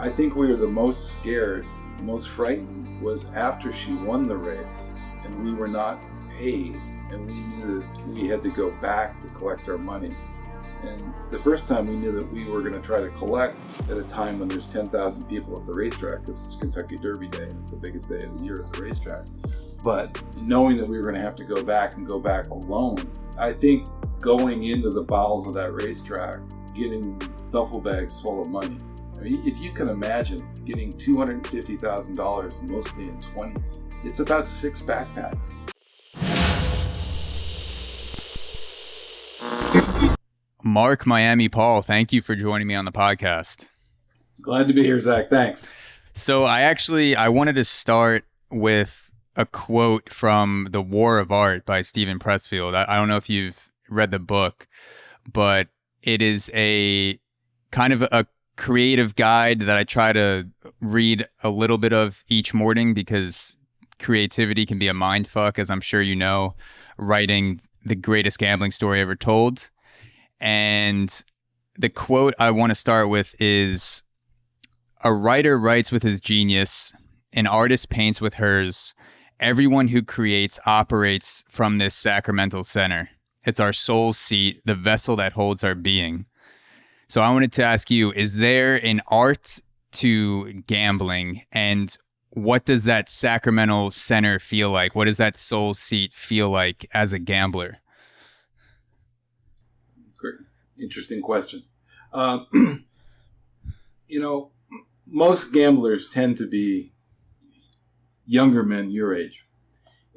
I think we were the most scared, most frightened was after she won the race and we were not paid, and we knew that we had to go back to collect our money. And the first time we knew that we were going to try to collect at a time when there's 10,000 people at the racetrack, because it's Kentucky Derby Day, and it's the biggest day of the year at the racetrack. But knowing that we were going to have to go back alone, I think going into the bowels of that racetrack, getting duffel bags full of money. I mean, if you can imagine getting $250,000 mostly in 20s, it's about 6 backpacks. Mark Miami Paul, thank you for joining me on the podcast. Glad to be here, Zach. Thanks. So I wanted to start with a quote from The War of Art by Steven Pressfield. I don't know if you've read the book, but it is a kind of a creative guide that I try to read a little bit of each morning, because creativity can be a mind fuck, as I'm sure you know, writing the greatest gambling story ever told. And the quote I want to start with is, "A writer writes with his genius, an artist paints with hers. Everyone who creates operates from this sacramental center. It's our soul's seat, the vessel that holds our being." So I wanted to ask you, is there an art to gambling, and what does that sacramental center feel like? What does that soul seat feel like as a gambler? Great. Interesting question. Most gamblers tend to be younger men your age.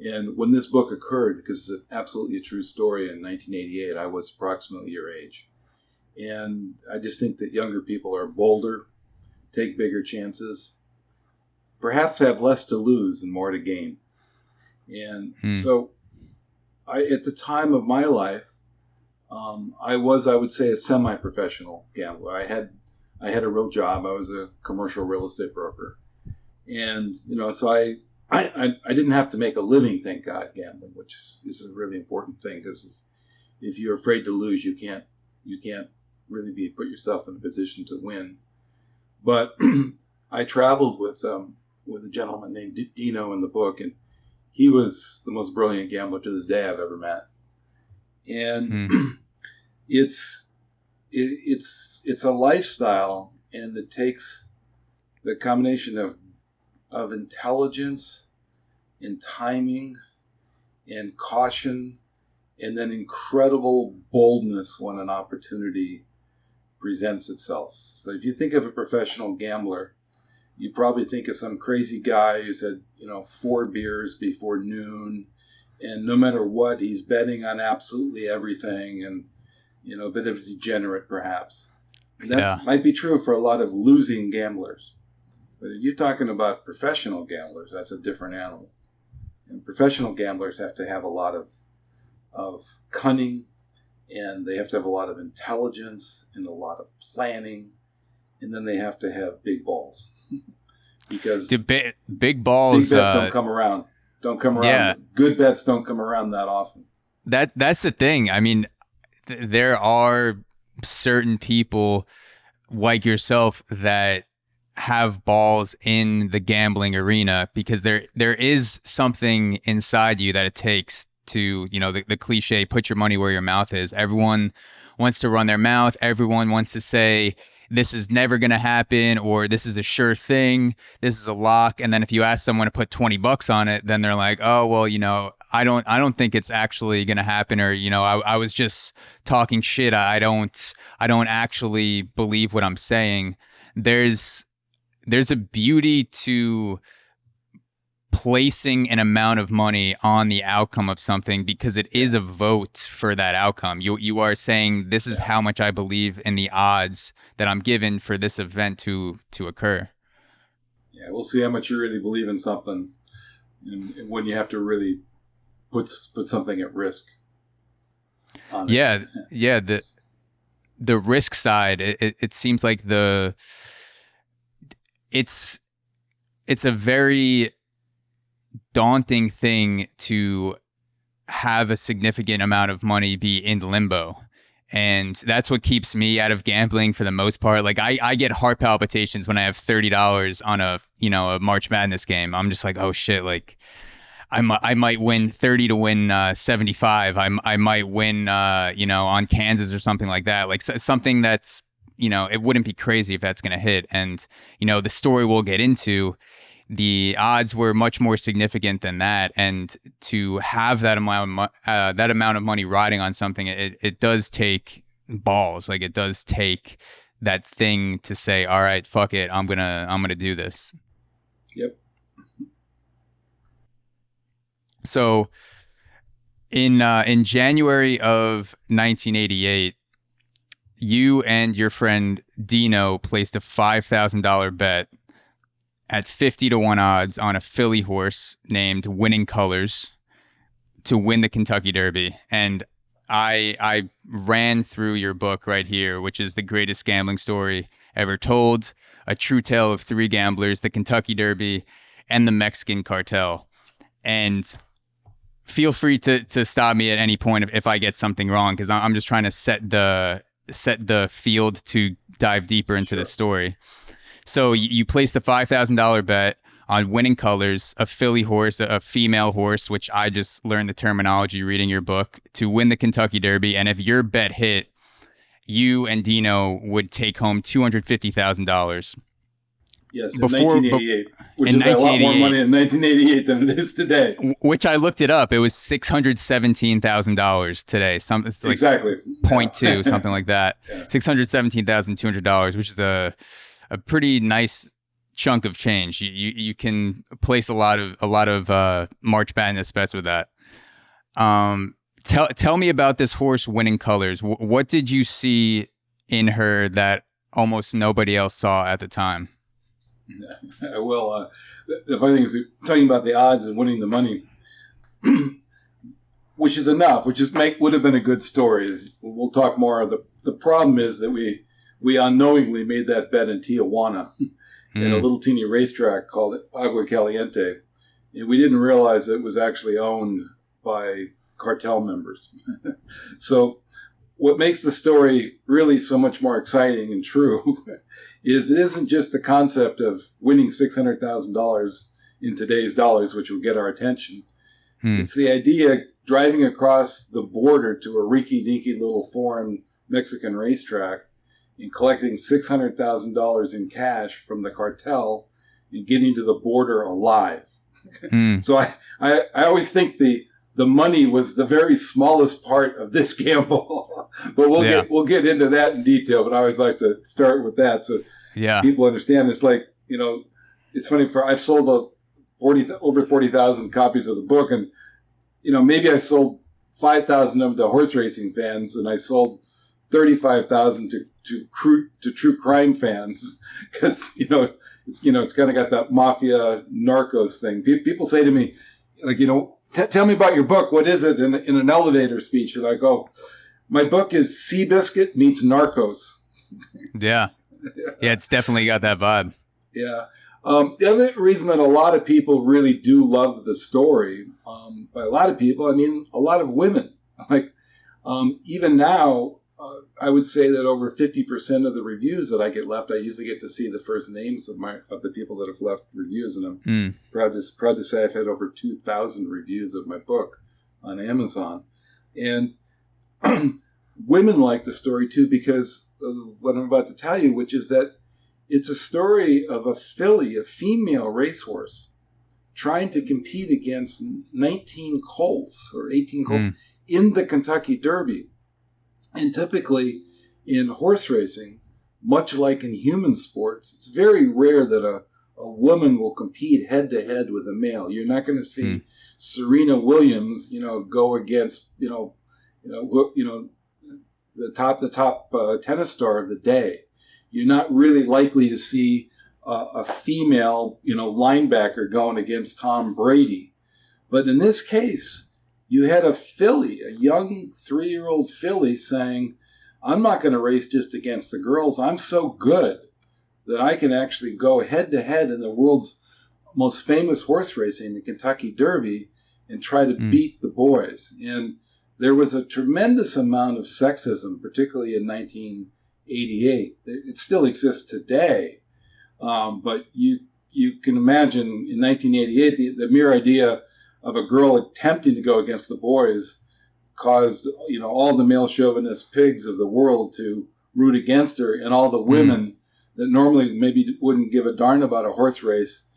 And when this book occurred, because it's absolutely a true story, in 1988, I was approximately your age. And I just think that younger people are bolder, take bigger chances, perhaps have less to lose and more to gain. And so at the time of my life, I would say, a semi-professional gambler. I had a real job. I was a commercial real estate broker. And, so I didn't have to make a living, thank God, gambling, which is a really important thing, because if you're afraid to lose, you can't really put yourself in a position to win. But I traveled with a gentleman named Dino in the book, and he was the most brilliant gambler to this day I've ever met. And it's a lifestyle, and it takes the combination of intelligence and timing and caution, and then incredible boldness when an opportunity presents itself. So if you think of a professional gambler, you probably think of some crazy guy who's had 4 beers before noon, and no matter what, he's betting on absolutely everything, and a bit of a degenerate perhaps. And that might be true for a lot of losing gamblers. But if you're talking about professional gamblers, that's a different animal. And professional gamblers have to have a lot of cunning, and they have to have a lot of intelligence and a lot of planning, and then they have to have big balls. Because big balls, big bets don't come around. Yeah. Good bets don't come around that often. That's the thing. I mean, there are certain people like yourself that have balls in the gambling arena, because there is something inside you that it takes to, the cliche, put your money where your mouth is. Everyone wants to run their mouth. Everyone wants to say, this is never going to happen, or this is a sure thing, this is a lock. And then if you ask someone to put $20 on it, then they're like, oh, well, I don't think it's actually going to happen. Or, I was just talking shit. I don't actually believe what I'm saying. There's a beauty to placing an amount of money on the outcome of something, because it is a vote for that outcome. You are saying, this is how much I believe in the odds that I'm given for this event to occur. Yeah, we'll see how much you really believe in something, and when you have to really put something at risk. Yeah. The risk side, it seems like it's a very daunting thing to have a significant amount of money be in limbo. And that's what keeps me out of gambling for the most part. Like I get heart palpitations when I have $30 on a March Madness game. I'm just like, oh shit, like I might win 30 to win 75. I might win on Kansas or something like that. Like something that's, it wouldn't be crazy if that's going to hit. And the story we'll get into, the odds were much more significant than that. And to have that amount of money riding on something, it does take balls. Like it does take that thing to say, all right, fuck it, I'm gonna do this. Yep. So in January of 1988, you and your friend Dino placed a $5,000 bet at 50 to 1 odds on a filly horse named Winning Colors to win the Kentucky Derby. And I ran through your book right here, which is the greatest gambling story ever told, a true tale of 3 gamblers, the Kentucky Derby, and the Mexican cartel. And feel free to stop me at any point if I get something wrong, because I'm just trying to set the field to dive deeper into the story. So you placed the $5,000 bet on Winning Colors, a filly horse, a female horse, which I just learned the terminology reading your book, to win the Kentucky Derby. And if your bet hit, you and Dino would take home $250,000. Yes, in 1988, which is a lot more money in 1988 than it is today. Which I looked it up. It was $617,000 today. Exactly. 0.2, something like that. Yeah. $617,200, which is a pretty nice chunk of change. You can place a lot of March Madness bets with that. Tell me about this horse, Winning Colors. What did you see in her that almost nobody else saw at the time? I will. The funny thing is, talking about the odds and winning the money, which is enough, would have been a good story. We'll talk more. The problem is that we unknowingly made that bet in Tijuana in a little teeny racetrack called Agua Caliente. And we didn't realize it was actually owned by cartel members. So what makes the story really so much more exciting and true is it isn't just the concept of winning $600,000 in today's dollars, which will get our attention. It's the idea of driving across the border to a rinky-dinky little foreign Mexican racetrack and collecting $600,000 in cash from the cartel and getting to the border alive. So I always think the money was the very smallest part of this gamble, but we'll get into that in detail. But I always like to start with that so people understand. It's like, it's funny. I've sold over 40,000 copies of the book, and maybe I sold 5,000 of them to horse racing fans, and I sold 35,000 to true crime fans, because it's kind of got that mafia narcos thing. People say to me, like, tell me about your book. What is it? In an elevator speech, and I go, my book is Seabiscuit meets Narcos. Yeah, it's definitely got that vibe. Yeah. The other reason that a lot of people really do love the story, by a lot of people, I mean a lot of women. Like, even now, I would say that over 50% of the reviews that I get left, I usually get to see the first names of the people that have left reviews, and I'm proud to say I've had over 2,000 reviews of my book on Amazon. And women like the story too because of what I'm about to tell you, which is that it's a story of a filly, a female racehorse, trying to compete against 19 colts or 18 colts in the Kentucky Derby. And typically in horse racing, much like in human sports, it's very rare that a woman will compete head to head with a male. You're not going to see Serena Williams, go against, the top tennis star of the day. You're not really likely to see a female, linebacker going against Tom Brady. But in this case, you had a filly, a young 3-year-old filly saying, I'm not going to race just against the girls. I'm so good that I can actually go head to head in the world's most famous horse racing, the Kentucky Derby, and try to beat the boys. And there was a tremendous amount of sexism, particularly in 1988. It still exists today, but you can imagine in 1988 the mere idea of a girl attempting to go against the boys caused all the male chauvinist pigs of the world to root against her, and all the women that normally maybe wouldn't give a darn about a horse race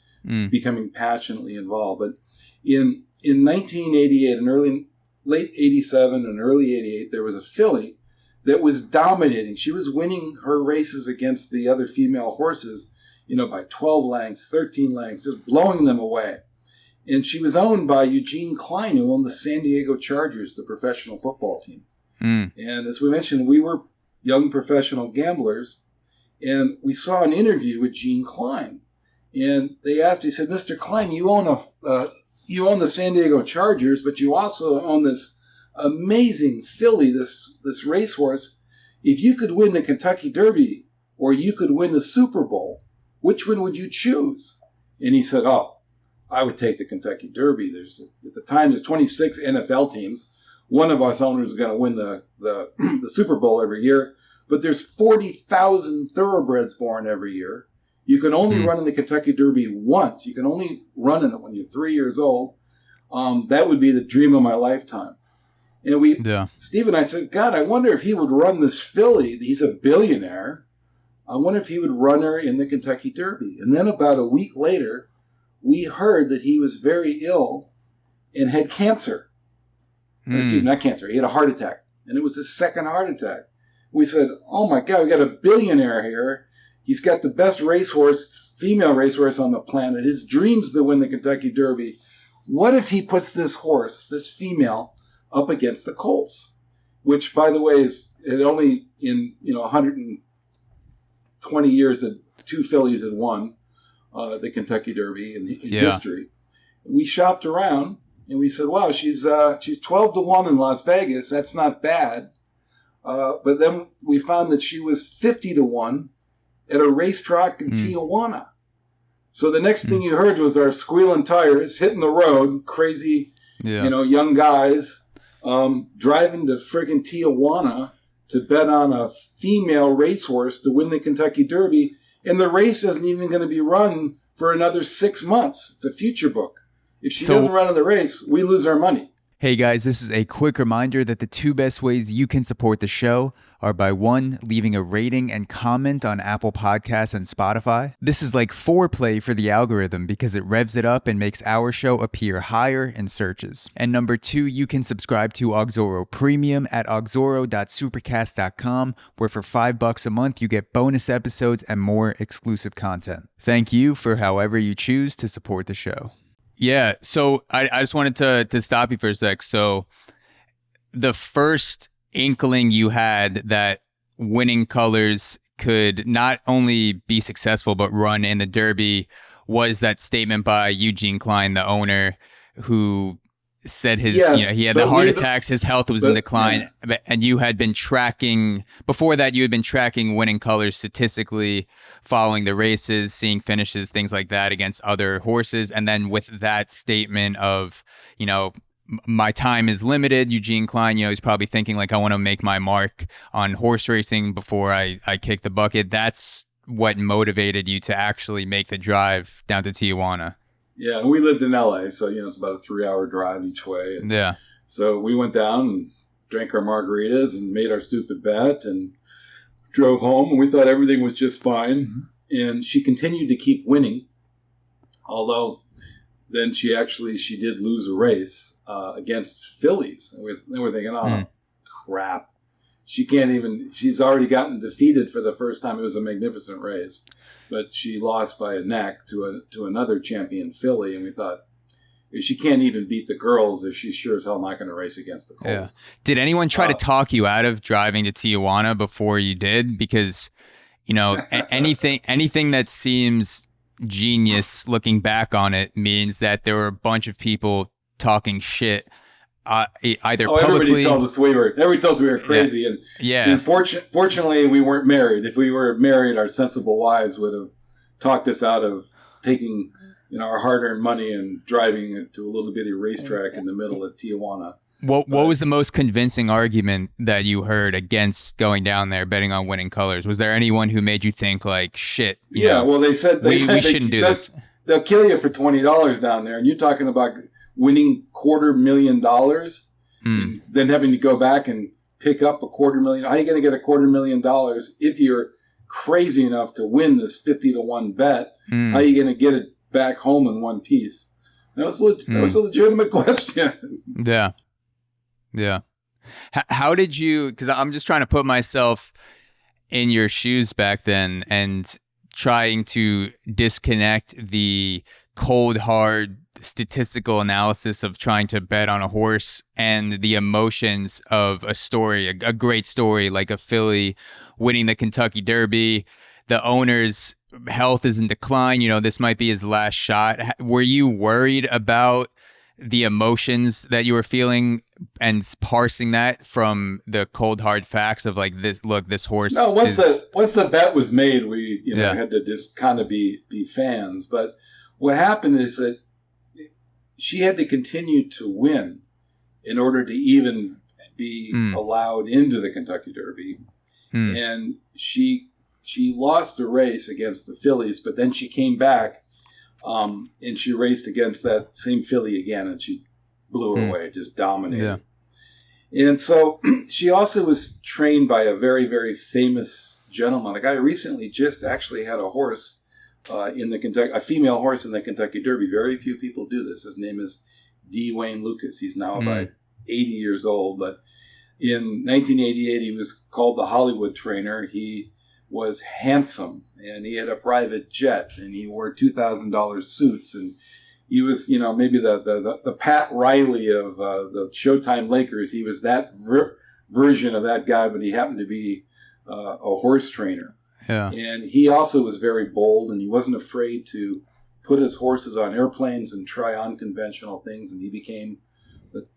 becoming passionately involved. But in 1988 and late 87 and early 88, there was a filly that was dominating. She was winning her races against the other female horses, by 12 lengths, 13 lengths, just blowing them away. And she was owned by Eugene Klein, who owned the San Diego Chargers, the professional football team. And as we mentioned, we were young professional gamblers, and we saw an interview with Gene Klein. And they asked, he said, "Mr. Klein, you own the San Diego Chargers, but you also own this amazing filly, this racehorse. If you could win the Kentucky Derby or you could win the Super Bowl, which one would you choose?" And he said, "Oh, I would take the Kentucky Derby. At the time, there's 26 NFL teams. One of us owners is going to win the Super Bowl every year, but there's 40,000 thoroughbreds born every year. You can only run in the Kentucky Derby once. You can only run in it when you're 3 years old. That would be the dream of my lifetime." And Steve and I said, "God, I wonder if he would run this filly. He's a billionaire. I wonder if he would run her in the Kentucky Derby." And then about a week later, we heard that he was very ill and had cancer. Not cancer, he had a heart attack. And it was his second heart attack. We said, "Oh my God, we got a billionaire here. He's got the best female racehorse on the planet. His dream's to win the Kentucky Derby. What if he puts this female, up against the colts?" Which, by the way, is only in 120 years that two fillies had won the Kentucky Derby in history. We shopped around and we said, "Wow, she's 12-1 in Las Vegas. That's not bad." But then we found that she was 50-1 at a racetrack in Tijuana. So the next thing you heard was our squealing tires hitting the road, crazy, young guys driving to friggin' Tijuana to bet on a female racehorse to win the Kentucky Derby. And the race isn't even going to be run for another 6 months. It's a future book. If she doesn't run in the race, we lose our money. Hey guys, this is a quick reminder that the two best ways you can support the show are by 1, leaving a rating and comment on Apple Podcasts and Spotify. This is like foreplay for the algorithm because it revs it up and makes our show appear higher in searches. And number 2, you can subscribe to AUXORO Premium at auxoro.supercast.com, where for $5 a month you get bonus episodes and more exclusive content. Thank you for however you choose to support the show. Yeah, so I just wanted to stop you for a sec. So the first inkling you had that winning colors could not only be successful but run in the Derby was that statement by Eugene Klein, the owner, who said he had the heart attacks, his health was in decline, and you had been tracking, before that you had been tracking winning colors statistically, following the races, seeing finishes, things like that against other horses. And then with that statement of, my time is limited, Eugene Klein, he's probably thinking like, I want to make my mark on horse racing before I kick the bucket. That's what motivated you to actually make the drive down to Tijuana. Yeah, and we lived in LA, so it's about a 3-hour drive each way. And so we went down and drank our margaritas and made our stupid bet and drove home, and we thought everything was just fine. Mm-hmm. And she continued to keep winning, although then she did lose a race against fillies. And we were thinking, crap. She's already gotten defeated for the first time. It was a magnificent race, but she lost by a neck to another champion filly. And we thought, if she can't even beat the girls, if she's sure as hell not going to race against the colts. Yeah. Did anyone try to talk you out of driving to Tijuana before you did? Because, anything that seems genius looking back on it means that there were a bunch of people talking shit. Either publicly, everybody told us we were crazy, and fortunately we weren't married. If we were married, our sensible wives would have talked us out of taking our hard-earned money and driving it to a little bitty racetrack in the middle of Tijuana. What was the most convincing argument that you heard against going down there betting on winning colors? Was there anyone who made you think like, shit? Well, they said we shouldn't do this. They'll kill you for $20 down there, and you're talking about winning $250,000, then having to go back and pick up $250,000. How are you going to get $250,000 if you're crazy enough to win this 50-1 bet? How are you going to get it back home in one piece? That was a legitimate question. Yeah. How did you? Because I'm just trying to put myself in your shoes back then and trying to disconnect the cold, hard statistical analysis of trying to bet on a horse and the emotions of a story, a great story like a filly winning the Kentucky Derby. The owner's health is in decline. This might be his last shot. Were you worried about the emotions that you were feeling and parsing that from the cold hard facts of like this? Look, this horse. No, once the bet was made, we had to just kind of be fans. But what happened is that she had to continue to win in order to even be allowed into the Kentucky Derby, and she lost a race against the fillies, but then she came back. And she raced against that same filly again, and she blew her away, just dominated. Yeah. And so she also was trained by a very, very famous gentleman. A guy who recently just actually had a horse a female horse in the Kentucky Derby. Very few people do this. His name is D. Wayne Lucas. He's now about 80 years old, but in 1988 he was called the Hollywood Trainer. He was handsome, and he had a private jet, and he wore $2,000 suits, and he was, maybe the Pat Riley of the Showtime Lakers. He was that version of that guy, but he happened to be a horse trainer. Yeah. And he also was very bold, and he wasn't afraid to put his horses on airplanes and try unconventional things, and he became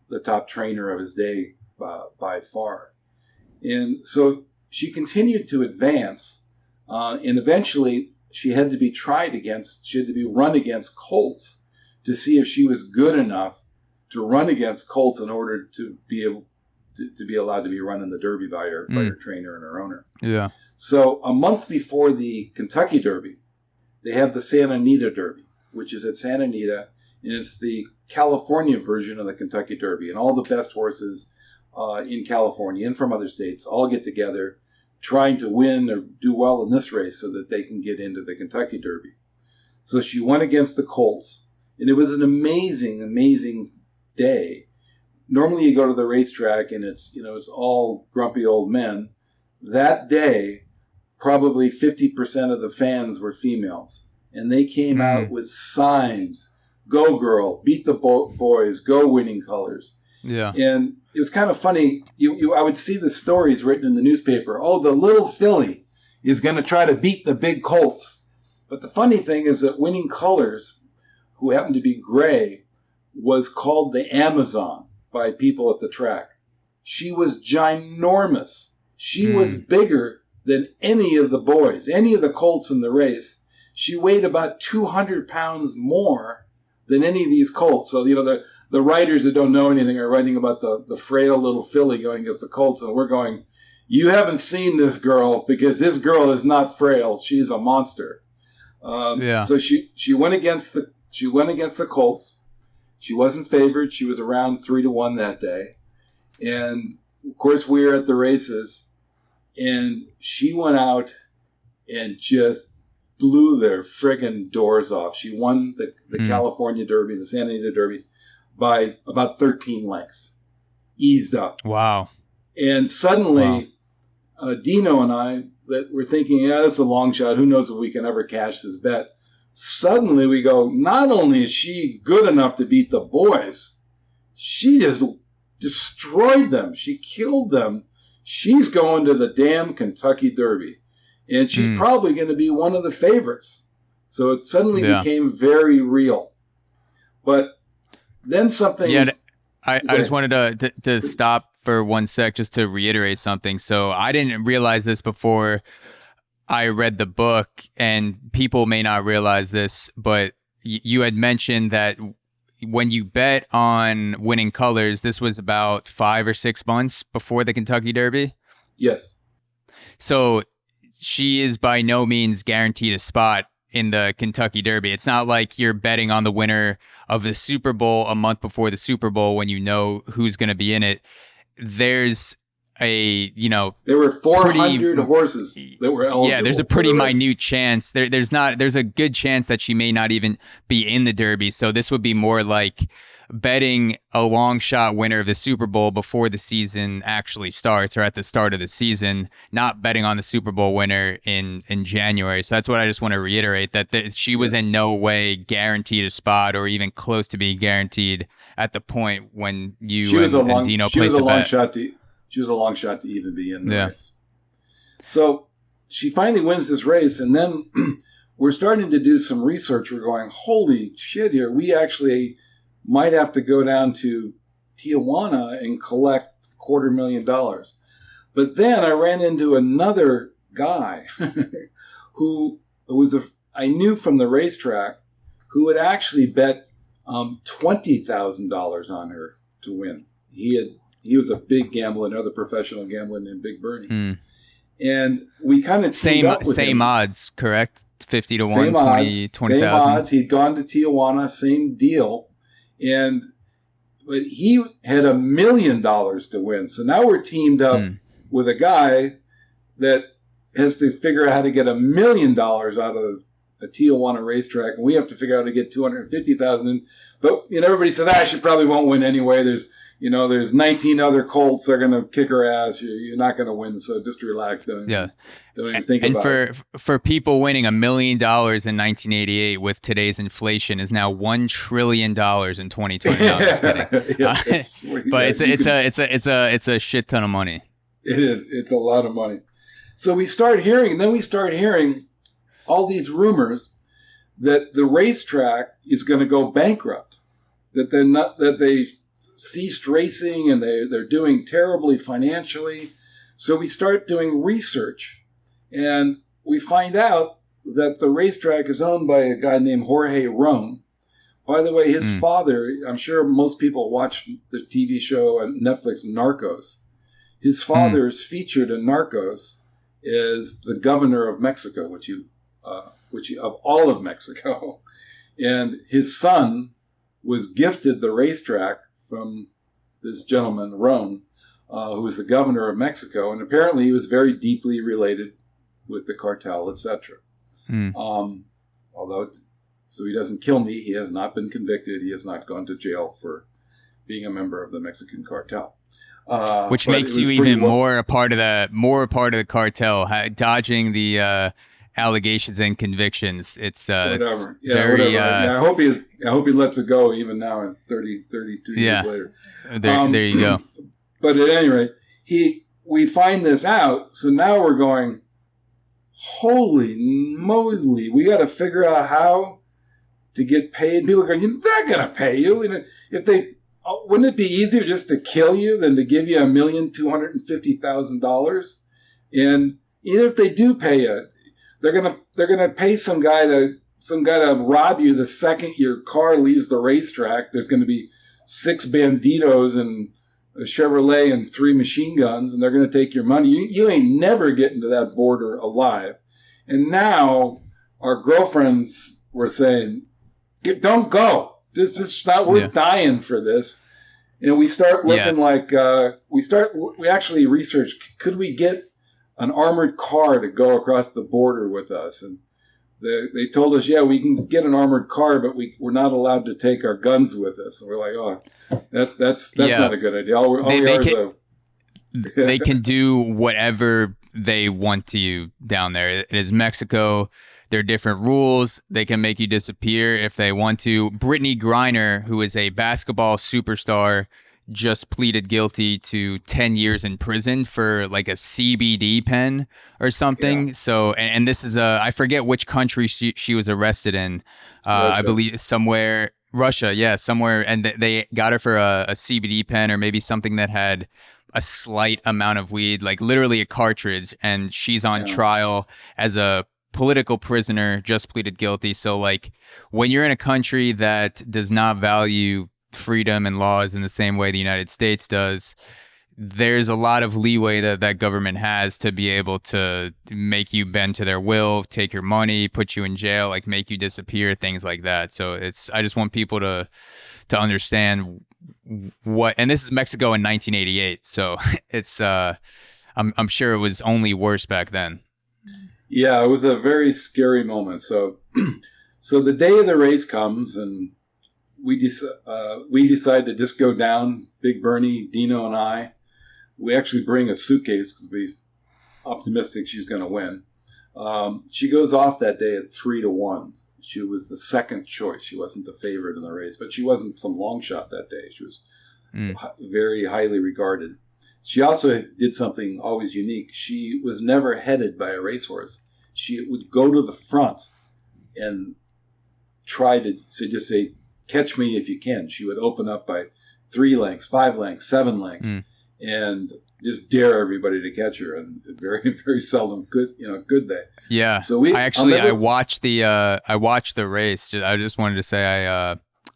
the top trainer of his day by far. And so she continued to advance, and eventually she had to be run against colts to see if she was good enough to run against colts in order to be able to be allowed to be run in the Derby by her trainer and her owner. Yeah. So a month before the Kentucky Derby, they have the Santa Anita Derby, which is at Santa Anita, and it's the California version of the Kentucky Derby, and all the best horses in California and from other states all get together trying to win or do well in this race so that they can get into the Kentucky Derby. So she went against the colts, and it was an amazing, amazing day. Normally you go to the racetrack and it's all grumpy old men. That day, probably 50% of the fans were females, and they came out with signs, "Go girl, beat the boys, go winning colors." Yeah. And it was kind of funny. I would see the stories written in the newspaper. Oh, the little filly is going to try to beat the big colts. But the funny thing is that winning colors, who happened to be gray, was called the Amazon by people at the track. She was ginormous. She was bigger than any of the boys, any of the colts in the race. She weighed about 200 pounds more than any of these colts. So, the writers that don't know anything are writing about the frail little filly going against the colts, and we're going, you haven't seen this girl, because this girl is not frail. She's a monster. So she went against the colts. She wasn't favored. She was around 3-1 that day, and of course we were at the races, and she went out and just blew their friggin' doors off. She won the California Derby, the Santa Anita Derby, by about 13 lengths, eased up. Wow. And suddenly, Dino and I, that were thinking, that's a long shot. Who knows if we can ever cash this bet? Suddenly we go, not only is she good enough to beat the boys, she just destroyed them. She killed them. She's going to the damn Kentucky Derby. And she's probably going to be one of the favorites. So it suddenly became very real. But then something... Yeah, I just wanted to stop for one sec just to reiterate something. So I didn't realize this before I read the book, and people may not realize this, but you had mentioned that, when you bet on winning colors, this was about 5 or 6 months before the Kentucky Derby. Yes. So she is by no means guaranteed a spot in the Kentucky Derby. It's not like you're betting on the winner of the Super Bowl a month before the Super Bowl when you know who's going to be in it. There's there were 400 horses that were eligible. Yeah, there's a pretty minute chance. There's a good chance that she may not even be in the Derby. So this would be more like betting a long shot winner of the Super Bowl before the season actually starts or at the start of the season, not betting on the Super Bowl winner in January. So that's what I just want to reiterate, that she was in no way guaranteed a spot or even close to being guaranteed at the point when you and Dino placed a bet. She was a long shot to even be in the race. So she finally wins this race, and then we're starting to do some research. We're going, holy shit here. We actually might have to go down to Tijuana and collect $250,000. But then I ran into another guy who I knew from the racetrack, who had actually bet $20,000 on her to win. He was a big gambler, another professional gambler named Big Bernie. Mm. And we kind of same odds, correct? 50 to 1, 20,000. Same odds. He'd gone to Tijuana, same deal. But he had $1 million to win. So now we're teamed up with a guy that has to figure out how to get $1 million out of a Tijuana racetrack, and we have to figure out how to get $250,000. But everybody said, she probably won't win anyway. There's 19 other colts that are going to kick her ass. You're not going to win, so just relax. Don't even think about it. And for people winning $1 million in 1988 with today's inflation is now $1 trillion in 2020. No, I'm just kidding. But it's a shit ton of money. It is. It's a lot of money. So we start hearing all these rumors that the racetrack is going to go bankrupt, that they ceased racing and they're doing terribly financially. So we start doing research, and we find out that the racetrack is owned by a guy named Jorge Ron. By the way, his father, I'm sure most people watch the TV show on Netflix, Narcos. His father is featured in Narcos as the governor of Mexico, which of all of Mexico. And his son was gifted the racetrack from this gentleman, Ron, who was the governor of Mexico. And apparently he was very deeply related with the cartel, etc. Although, so he doesn't kill me, he has not been convicted. He has not gone to jail for being a member of the Mexican cartel. Which makes you even more a part of the cartel, dodging the allegations and convictions. It's whatever. It's very. I hope he lets it go even now, in 32 years later. There you go. But at any rate, we find this out, so now we're going, holy moly, we got to figure out how to get paid. People are going, they're going to pay you. And if they. Wouldn't it be easier just to kill you than to give you $1,250,000? And even if they do pay you, they're gonna pay some guy to rob you the second your car leaves the racetrack. There's going to be 6 banditos and a Chevrolet and 3 machine guns, and they're going to take your money. You ain't never getting to that border alive. And now our girlfriends were saying, "Don't go. This is not worth dying for this." And we start looking we actually researched, could we get an armored car to go across the border with us? And they told us, we can get an armored car, but we're not allowed to take our guns with us. And we're like, that's not a good idea. They can do whatever they want to you down there. It is Mexico. There are different rules. They can make you disappear if they want to. Brittany Griner, who is a basketball superstar, just pleaded guilty to 10 years in prison for like a CBD pen or something. Yeah. So, and this is I forget which country she was arrested in. I believe somewhere, Russia. Somewhere. And they got her for a CBD pen or maybe something that had a slight amount of weed, like literally a cartridge. And she's on trial as a political prisoner, just pleaded guilty. So like when you're in a country that does not value freedom and laws in the same way the United States does, there's a lot of leeway that government has to be able to make you bend to their will, take your money, put you in jail, like make you disappear, things like that. So I just want people to understand what, and this is Mexico in 1988. So it's, I'm sure it was only worse back then. Yeah, it was a very scary moment. So, so the day of the race comes, and we decide to just go down. Big Bernie, Dino, and I. We actually bring a suitcase because we're optimistic she's going to win. She goes off that day at 3-1. She was the second choice. She wasn't the favorite in the race, but she wasn't some long shot that day. She was very highly regarded. She also did something always unique. She was never headed by a racehorse. She would go to the front and try to just say, catch me if you can. She would open up by 3 lengths, 5 lengths, 7 lengths. And just dare everybody to catch her, and very, very seldom good they. Yeah. So I watched the race. I just wanted to say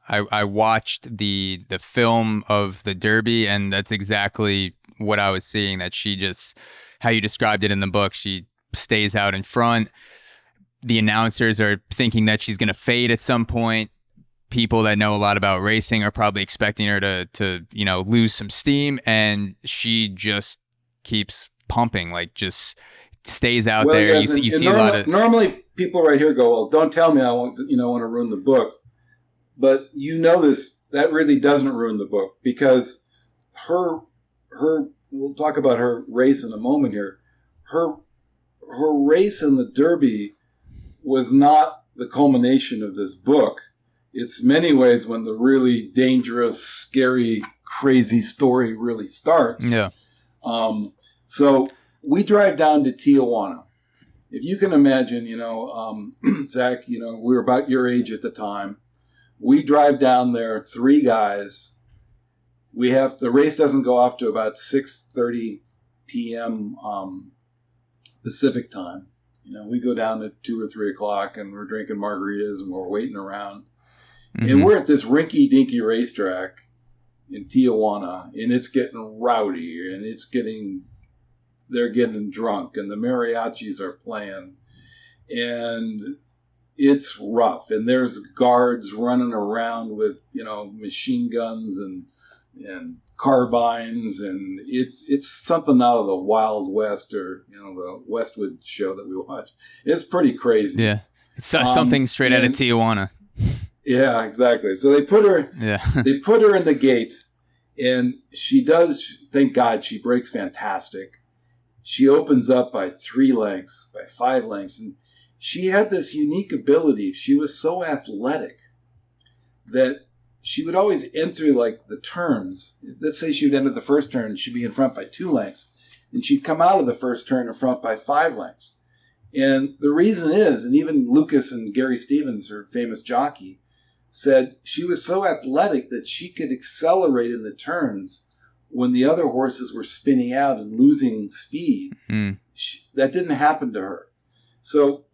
I watched the film of the Derby, and that's exactly what I was seeing. That she just, how you described it in the book, she stays out in front. The announcers are thinking that she's going to fade at some point. People that know a lot about racing are probably expecting her to lose some steam, and she just keeps pumping, like just stays out there. Yes, you see a lot of. Normally, people right here go, "Well, don't tell me I want to ruin the book," but this that really doesn't ruin the book, because her we'll talk about her race in a moment here. Her race in the Derby was not the culmination of this book. It's many ways when the really dangerous, scary, crazy story really starts. Yeah. So we drive down to Tijuana. If you can imagine, Zach, we were about your age at the time. We drive down there, 3 guys. The race doesn't go off to about 6:30 p.m. Pacific time. We go down at 2 or 3 o'clock, and we're drinking margaritas and we're waiting around. And we're at this rinky-dinky racetrack in Tijuana, and it's getting rowdy, and they're getting drunk, and the mariachis are playing, and it's rough. And there's guards running around with, machine guns and carbines, and it's something out of the Wild West, or, the Westwood show that we watch. It's pretty crazy. Yeah. It's something straight out of Tijuana. Yeah, exactly. So they put her they put her in the gate, and she does, thank God, she breaks fantastic. She opens up by 3 lengths, by 5 lengths, and she had this unique ability. She was so athletic that she would always enter like the turns. Let's say she would enter the first turn, she'd be in front by 2 lengths, and she'd come out of the first turn in front by 5 lengths. And the reason is, and even Lucas and Gary Stevens, her famous jockey, said she was so athletic that she could accelerate in the turns when the other horses were spinning out and losing speed. That didn't happen to her. So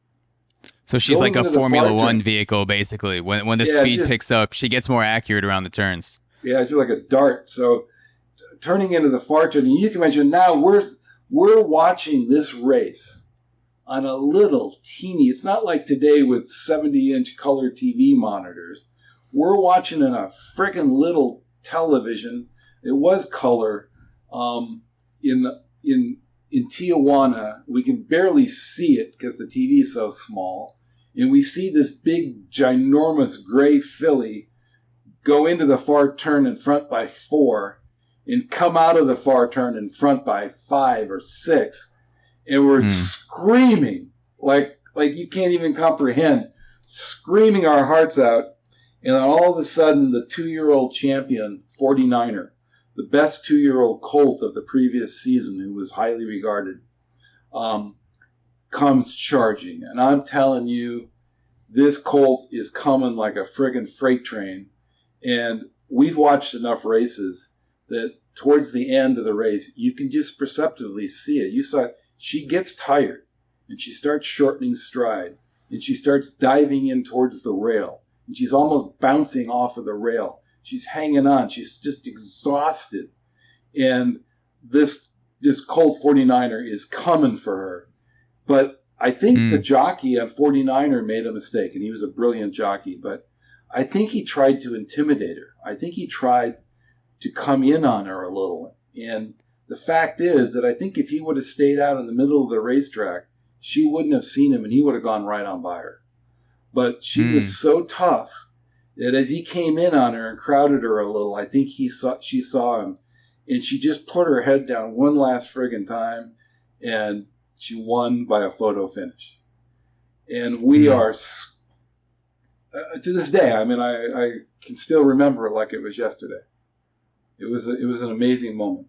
she's like a Formula One vehicle, basically. When the speed picks up, she gets more accurate around the turns. Yeah, she's like a dart. So turning into the far turn, and you can imagine now we're watching this race on a little teeny, it's not like today with 70-inch color TV monitors. We're watching in a freaking little television. It was color. In Tijuana, we can barely see it because the TV is so small. And we see this big, ginormous gray filly go into the far turn in front by 4 and come out of the far turn in front by 5 or 6. And we're screaming like you can't even comprehend, screaming our hearts out. And then all of a sudden, the 2-year-old champion, 49er, the best 2-year-old colt of the previous season, who was highly regarded, comes charging. And I'm telling you, this colt is coming like a friggin' freight train. And we've watched enough races that towards the end of the race, you can just perceptively see it. You saw it. She gets tired. and she starts shortening stride, and she starts diving in towards the rail, and she's almost bouncing off of the rail. She's hanging on. She's just exhausted. And this Colt 49er is coming for her. But I think the jockey on 49er made a mistake, and he was a brilliant jockey, but I think he tried to intimidate her. I think he tried to come in on her a little. And the fact is that I think if he would have stayed out in the middle of the racetrack, she wouldn't have seen him, and he would have gone right on by her. But she was so tough that as he came in on her and crowded her a little, I think she saw him, and she just put her head down one last friggin' time, and she won by a photo finish. And we are, to this day, I mean, I can still remember it like it was yesterday. It was an amazing moment.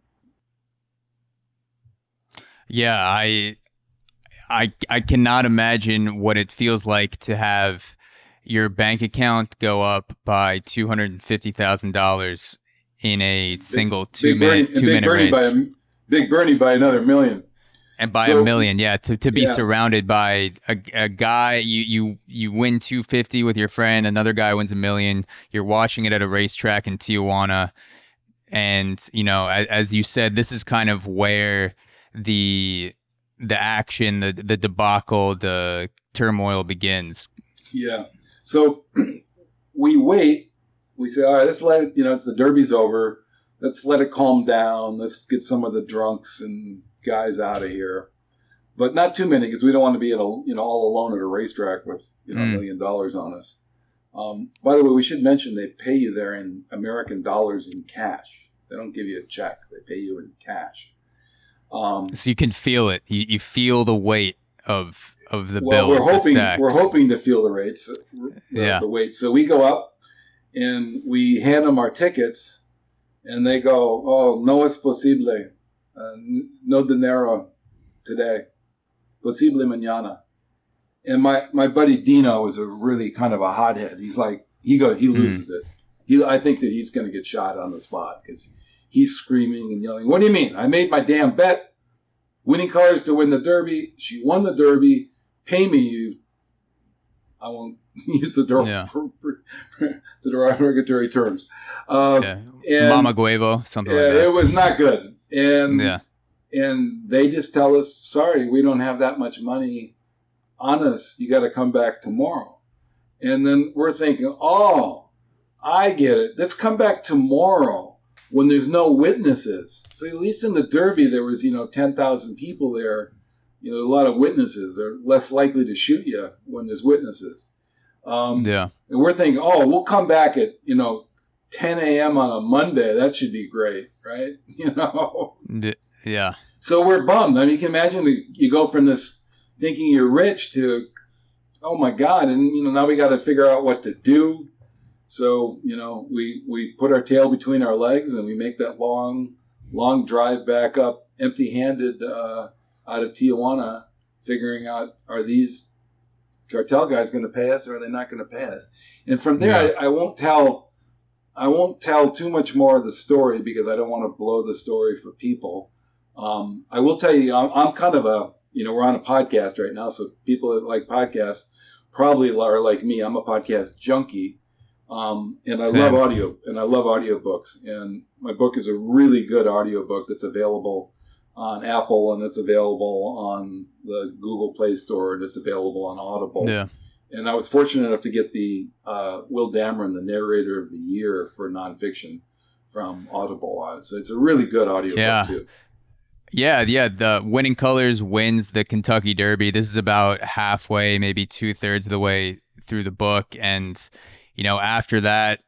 Yeah, I cannot imagine what it feels like to have your bank account go up by $250,000 in a single two-minute race. Big Bernie by another $1 million. And by $1 million, yeah. To be surrounded by a guy, you win $250 with your friend, another guy wins $1 million. You're watching it at a racetrack in Tijuana, and as you said, this is kind of where the action, the debacle, the turmoil begins. Yeah. So we wait. We say, all right, let's let it, it's the Derby's over. Let's let it calm down. Let's get some of the drunks and guys out of here. But not too many, because we don't want to be all alone at a racetrack with $1 million on us. By the way, we should mention they pay you there in American dollars in cash. They don't give you a check. They pay you in cash. So you can feel it. You feel the weight of the bills. We're hoping to feel the rates, the weight. So we go up and we hand them our tickets, and they go, "Oh, no es posible, no dinero today, posible mañana." And my buddy Dino is a really kind of a hothead. He's like, he loses it. I think that he's going to get shot on the spot because he's screaming and yelling, "What do you mean? I made my damn bet. Winning cars to win the Derby. She won the Derby. Pay me, you." I won't use the derogatory terms. And Mama Guevo, something like that. It was not good. And they just tell us, "Sorry, we don't have that much money on us. You got to come back tomorrow." And then we're thinking, "Oh, I get it. Let's come back tomorrow when there's no witnesses." So at least in the Derby, there was 10,000 people there. A lot of witnesses. They're less likely to shoot you when there's witnesses. And we're thinking, "Oh, we'll come back at 10 a.m. on a Monday. That should be great, right?" Yeah. So we're bummed. I mean, you can imagine you go from this thinking you're rich to, oh my God, and now we got to figure out what to do. So we put our tail between our legs and we make that long drive back up, empty-handed out of Tijuana, figuring out, are these cartel guys going to pay us or are they not going to pay us? And from there, I won't tell too much more of the story because I don't want to blow the story for people. I will tell you, I'm kind of we're on a podcast right now, so people that like podcasts probably are like me. I'm a podcast junkie, and I love audio, and I love audiobooks. And my book is a really good audiobook that's available on Apple, and it's available on the Google Play Store, and it's available on Audible. Yeah. And I was fortunate enough to get the Will Dameron, the narrator of the year for nonfiction, from Audible on it. So it's a really good audiobook too. Yeah. The Winning Colors wins the Kentucky Derby. This is about halfway, maybe 2/3 of the way through the book. And, after that,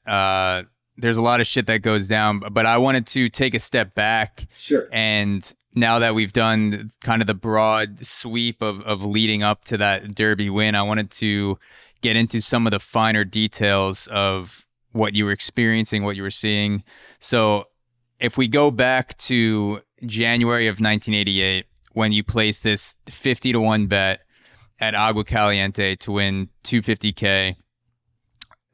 there's a lot of shit that goes down. But I wanted to take a step back. Sure. And now that we've done kind of the broad sweep of leading up to that Derby win, I wanted to get into some of the finer details of what you were experiencing, what you were seeing. So if we go back to January of 1988, when you placed this 50-1 bet at Agua Caliente to win $250K,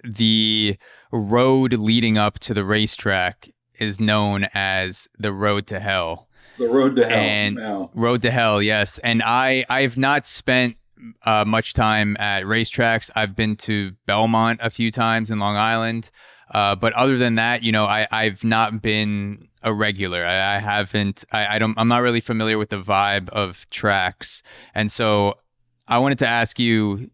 the road leading up to the racetrack is known as the road to hell. The road to hell. And Wow. road to hell, yes. And I've not spent much time at racetracks. I've been to Belmont a few times in Long Island. But other than that, I've not been a regular. I haven't, I'm not really familiar with the vibe of tracks. And so I wanted to ask you,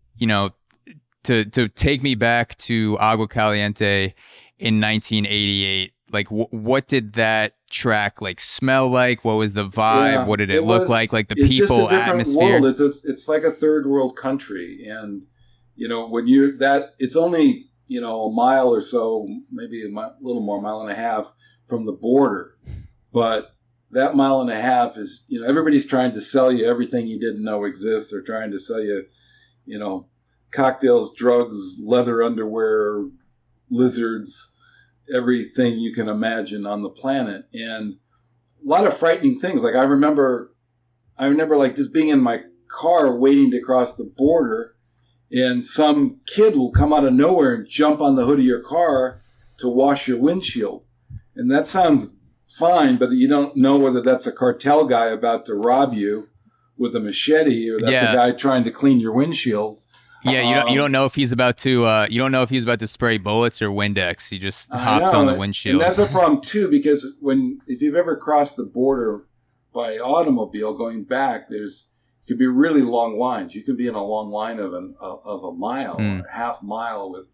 to take me back to Agua Caliente in 1988. Like, what did that track like smell like? What was the vibe? Yeah, What did it look like? Like the it's just people, a different atmosphere. world. It's like a third world country, and when you're that, it's only a mile or so, maybe little more, mile and a half from the border, but that mile and a half is everybody's trying to sell you everything you didn't know exists. They're trying to sell you cocktails, drugs, leather underwear, lizards, everything you can imagine on the planet, and a lot of frightening things. Like I remember like just being in my car waiting to cross the border, and some kid will come out of nowhere and jump on the hood of your car to wash your windshield. And that sounds fine, but you don't know whether that's a cartel guy about to rob you with a machete, or that's a guy trying to clean your windshield. Yeah, you don't know if he's about to spray bullets or Windex. He just hops on the windshield. And that's a problem too, because if you've ever crossed the border by automobile going back, could be really long lines. You could be in a long line of a mile or a half mile with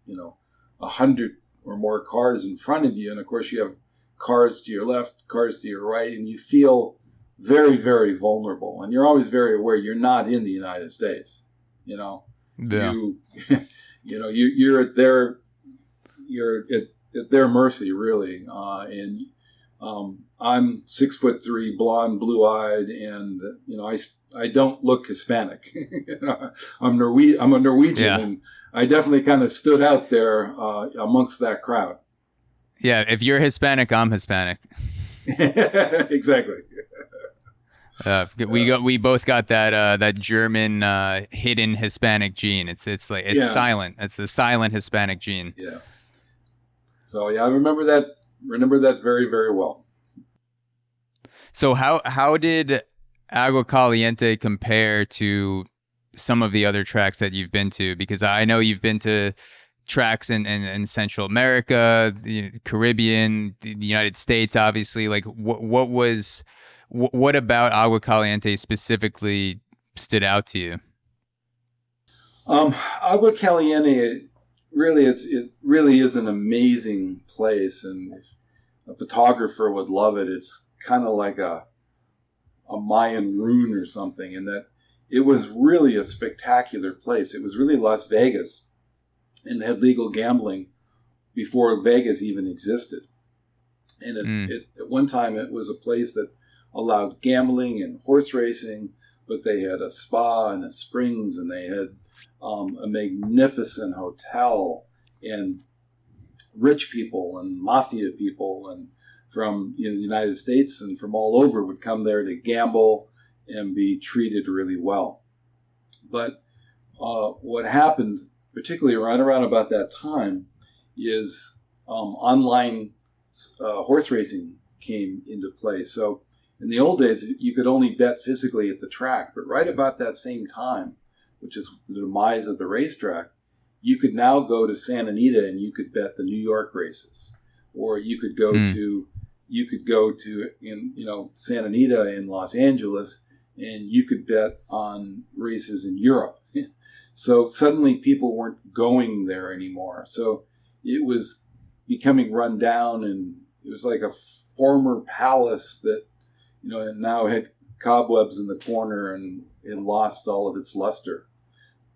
100 or more cars in front of you, and of course you have cars to your left, cars to your right, and you feel very, very vulnerable. And you're always very aware you're not in the United States. Yeah. You're at their mercy, really. And I'm 6'3", blonde, blue-eyed, and I don't look Hispanic. I'm a Norwegian, and I definitely kind of stood out there amongst that crowd. Yeah, if you're Hispanic, I'm Hispanic. Exactly. We both got that German hidden Hispanic gene. It's silent. It's the silent Hispanic gene. Yeah. So I remember that very, very well. So how did Agua Caliente compare to some of the other tracks that you've been to? Because I know you've been to tracks in Central America, the Caribbean, the United States, obviously. Like what about Agua Caliente specifically stood out to you? Agua Caliente it really is an amazing place, and if a photographer would love it. It's kind of like a Mayan ruin or something, in that it was really a spectacular place. It was really Las Vegas, and they had legal gambling before Vegas even existed. And at one time it was a place that allowed gambling and horse racing, but they had a spa and a springs, and they had a magnificent hotel, and rich people and mafia people and from the United States and from all over would come there to gamble and be treated really well. But what happened, particularly right around about that time, is online horse racing came into play. So in the old days, you could only bet physically at the track, but right about that same time, which is the demise of the racetrack, you could now go to Santa Anita and you could bet the New York races, or you could go to Santa Anita in Los Angeles and you could bet on races in Europe. So suddenly people weren't going there anymore. So it was becoming run down, and it was like a former palace that now had cobwebs in the corner, and it lost all of its luster.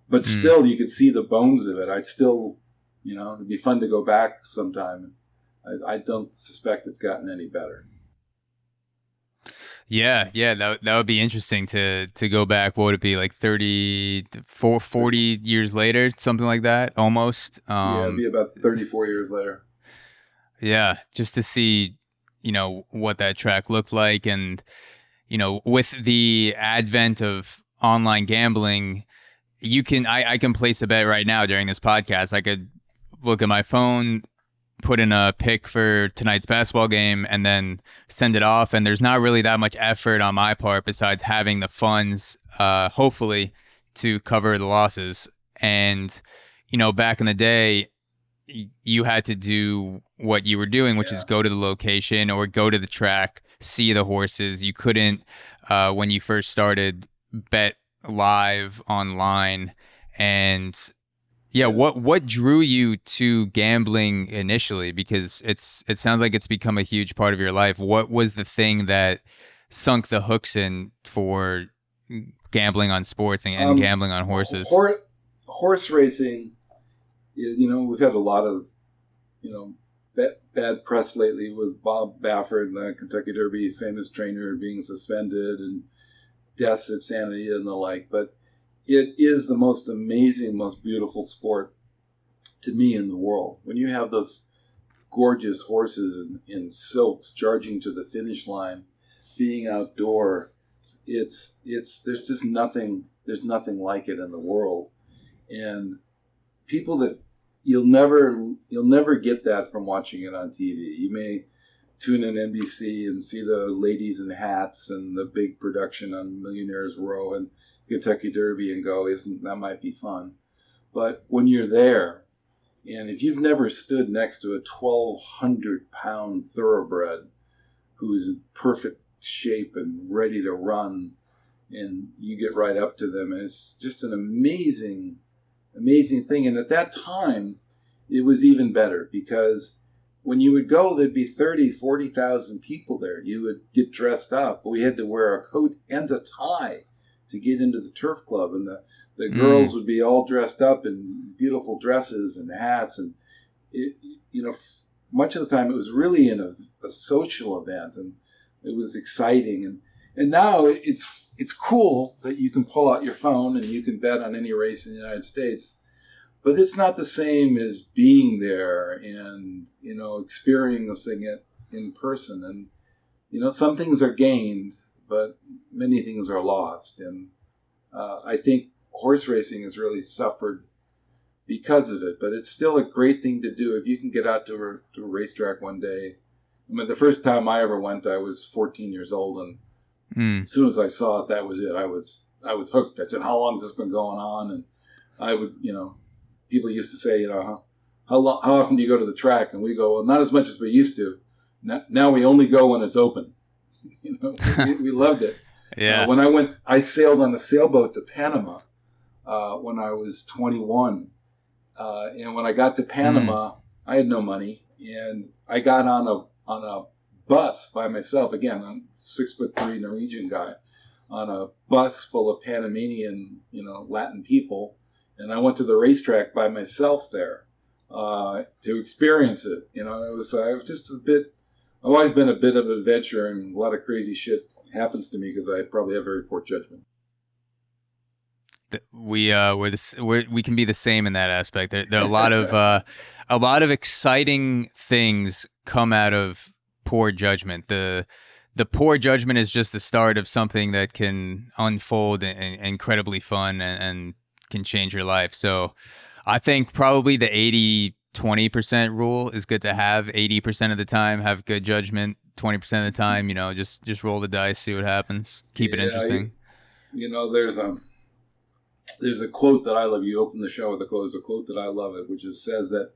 But still, you could see the bones of it. I'd still, it'd be fun to go back sometime. I don't suspect it's gotten any better. Yeah, that would be interesting to go back. What would it be, like 40 years later, something like that, almost? It'd be about 34 years later. Yeah, just to see, what that track looked like. And, with the advent of online gambling, I can place a bet right now during this podcast. I could look at my phone, put in a pick for tonight's basketball game and then send it off. And there's not really that much effort on my part besides having the funds, hopefully, to cover the losses. And, back in the day, you had to do what you were doing, which is go to the location or go to the track, see the horses. You couldn't, when you first started, bet live online. And what drew you to gambling initially? Because it sounds like it's become a huge part of your life. What was the thing that sunk the hooks in for gambling on sports and gambling on horses? Horse racing, we've had a lot of, bad press lately with Bob Baffert, the Kentucky Derby famous trainer, being suspended and deaths at Santa Anita and the like. But it is the most amazing, most beautiful sport to me in the world. When you have those gorgeous horses in silks charging to the finish line, being outdoor, there's just nothing. There's nothing like it in the world, and people that you'll never get that from watching it on TV. You may tune in NBC and see the ladies in hats and the big production on Millionaires Row and Kentucky Derby and go, that might be fun. But when you're there, and if you've never stood next to a 1,200-pound thoroughbred who's in perfect shape and ready to run, and you get right up to them, and it's just an amazing thing. And at that time, it was even better, because when you would go, there'd be 30,000, 40,000 people there. You would get dressed up. We had to wear a coat and a tie to get into the turf club, and the girls would be all dressed up in beautiful dresses and hats, and much of the time it was really in a social event, and it was exciting. And now it's cool that you can pull out your phone and you can bet on any race in the United States, but it's not the same as being there and experiencing it in person. And some things are gained, but many things are lost. And I think horse racing has really suffered because of it, but it's still a great thing to do if you can get out to a racetrack one day. I mean, the first time I ever went, I was 14 years old, and as soon as I saw it, that was it. I was hooked. I said, "How long has this been going on?" And I would, people used to say, how often do you go to the track? And we go, "Well, not as much as we used to. Now we only go when it's open." We loved it. Yeah. When I sailed on a sailboat to Panama when I was 21. And when I got to Panama, I had no money, and I got on a bus by myself. Again, I'm 6'3" Norwegian guy on a bus full of Panamanian, Latin people, and I went to the racetrack by myself there to experience it. I was just I've always been a bit of an adventurer, and a lot of crazy shit happens to me because I probably have very poor judgment. We can be the same in that aspect. There are a lot of exciting things come out of poor judgment. The poor judgment is just the start of something that can unfold and incredibly fun and can change your life. So I think probably the 80-20% rule is good to have. 80% of the time have good judgment. 20% of the time, just roll the dice, see what happens. Keep it interesting. There's a quote that I love. You open the show with a quote. There's a quote that I love, which says that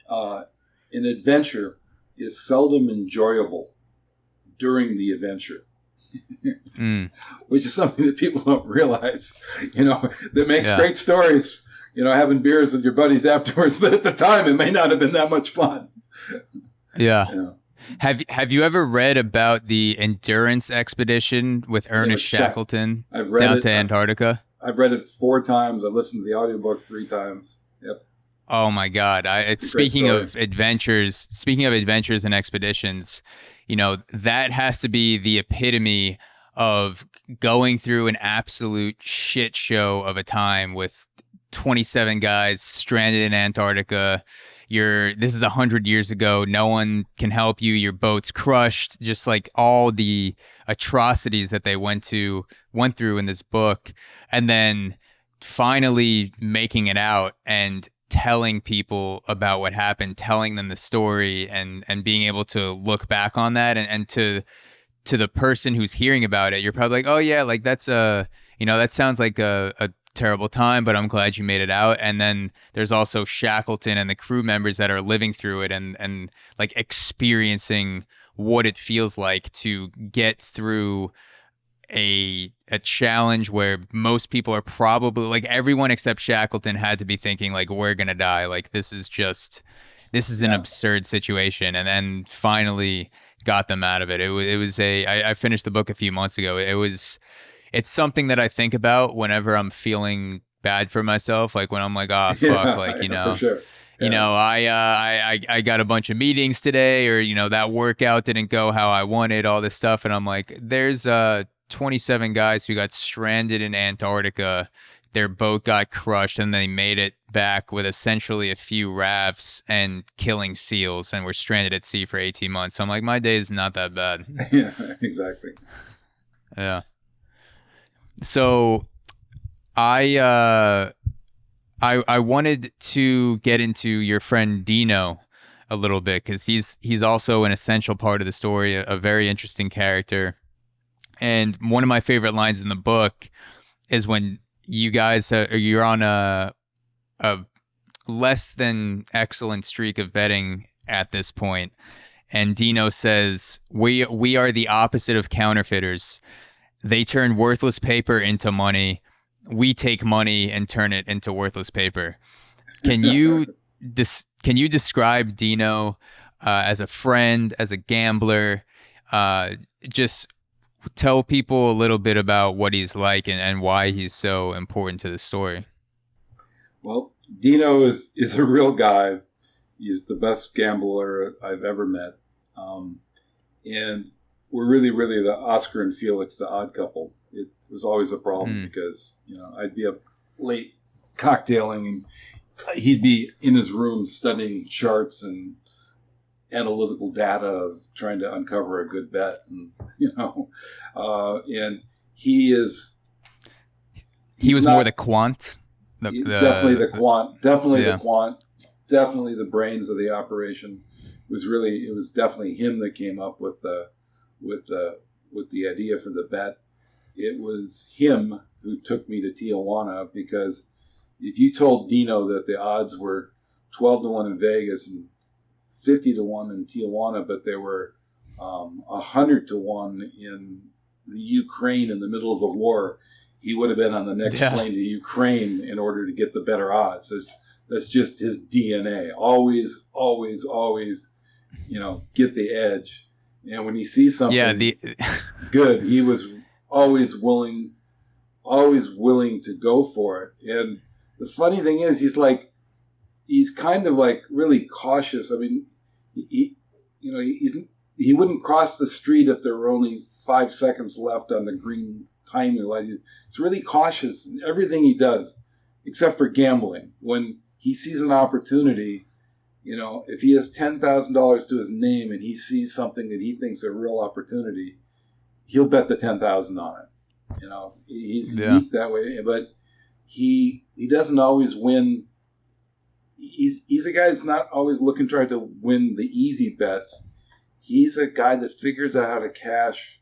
an adventure is seldom enjoyable during the adventure, which is something that people don't realize. That makes great stories. Having beers with your buddies afterwards, but at the time it may not have been that much fun. Yeah. Have you ever read about the endurance expedition with Ernest Shackleton down to Antarctica? I've read it 4 times. I've listened to the audiobook 3 times. Yep. Oh my God! Speaking of adventures and expeditions, that has to be the epitome of going through an absolute shit show of a time with 27 guys stranded in Antarctica. This is 100 years ago. No one can help you. Your boat's crushed. Just like all the atrocities that they went through in this book, and then finally making it out. And telling people about what happened, telling them the story, and being able to look back on that, and to the person who's hearing about it, you're probably like, oh yeah, like that's that sounds like a terrible time, but I'm glad you made it out. And then there's also Shackleton and the crew members that are living through it and like experiencing what it feels like to get through a challenge where most people are probably like, everyone except Shackleton had to be thinking like, we're gonna die, like this is an absurd situation, and then finally got them out of it. I finished the book a few months ago. It's something that I think about whenever I'm feeling bad for myself, like when I'm like, oh fuck, like for sure. I got a bunch of meetings today, or that workout didn't go how I wanted, all this stuff, and I'm like, there's 27 guys who got stranded in Antarctica. Their boat got crushed, and they made it back with essentially a few rafts and killing seals, and were stranded at sea for 18 months. So I'm like, my day is not that bad. Yeah, exactly. Yeah. So I wanted to get into your friend Dino a little bit, because he's also an essential part of the story, a very interesting character. And one of my favorite lines in the book is when you guys you're on a less than excellent streak of betting at this point, and Dino says, we are the opposite of counterfeiters. They turn worthless paper into money. We take money and turn it into worthless paper. Can you describe Dino as a friend, as a gambler? Just tell people a little bit about what he's like and why he's so important to the story. Well, Dino is a real guy. He's the best gambler I've ever met. And we're really, really the Oscar and Felix, the odd couple. It was always a problem because, I'd be up late cocktailing and he'd be in his room studying charts and analytical data of trying to uncover a good bet, and and he was more the quant, definitely the quant, the quant, definitely the brains of the operation. It was definitely him that came up with the idea for the bet. It was him who took me to Tijuana, because if you told Dino that the odds were 12-1 in Vegas and 50-1 in Tijuana, but there were 100-1 in the Ukraine in the middle of the war, he would have been on the next plane to Ukraine in order to get the better odds. That's just his DNA. Always, always, always, get the edge. And when he sees something good, he was always willing to go for it. And the funny thing is, he's kind of like really cautious. I mean, he wouldn't cross the street if there were only 5 seconds left on the green timing light. He's really cautious in everything he does, except for gambling. When he sees an opportunity, if he has $10,000 to his name and he sees something that he thinks a real opportunity, he'll bet the $10,000 on it. He's unique that way, but he doesn't always win. He's a guy that's not always trying to win the easy bets. He's a guy that figures out how to cash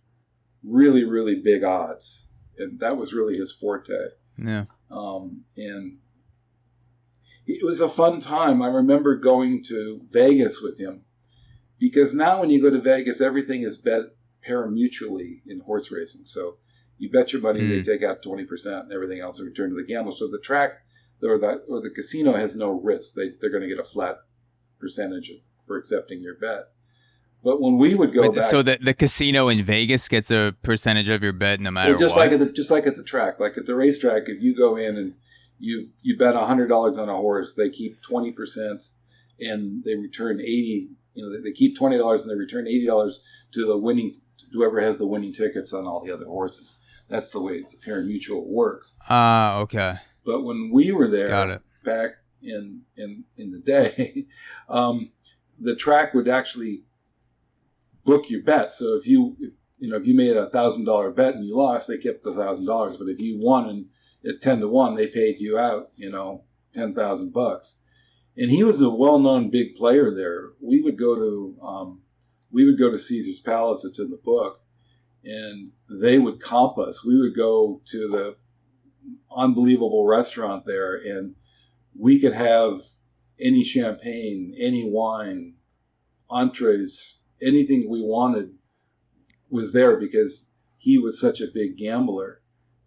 really, really big odds. And that was really his forte. Yeah. And it was a fun time. I remember going to Vegas with him, because now when you go to Vegas, everything is bet pari-mutually in horse racing. So you bet your money, they take out 20%, and everything else is returned to the gambler. So the track or the casino has no risk. They're going to get a flat percentage for accepting your bet. But when we would go back, so the casino in Vegas gets a percentage of your bet no matter just what. Just like at the track, like at the racetrack, if you go in and you bet $100 on a horse, they keep 20% and they return 80. They keep $20 and they return $80 to the winning, whoever has the winning tickets on all the other horses. That's the way the pari-mutuel works. Okay. But when we were there back in the day, the track would actually book your bet. So if you made a $1,000 bet and you lost, they kept the $1,000. But if you won and at 10-1, they paid you out, $10,000. And he was a well-known big player there. We would go to Caesar's Palace. It's in the book, and they would comp us. We would go to the unbelievable restaurant there, and we could have any champagne, any wine, entrees, anything we wanted was there because he was such a big gambler.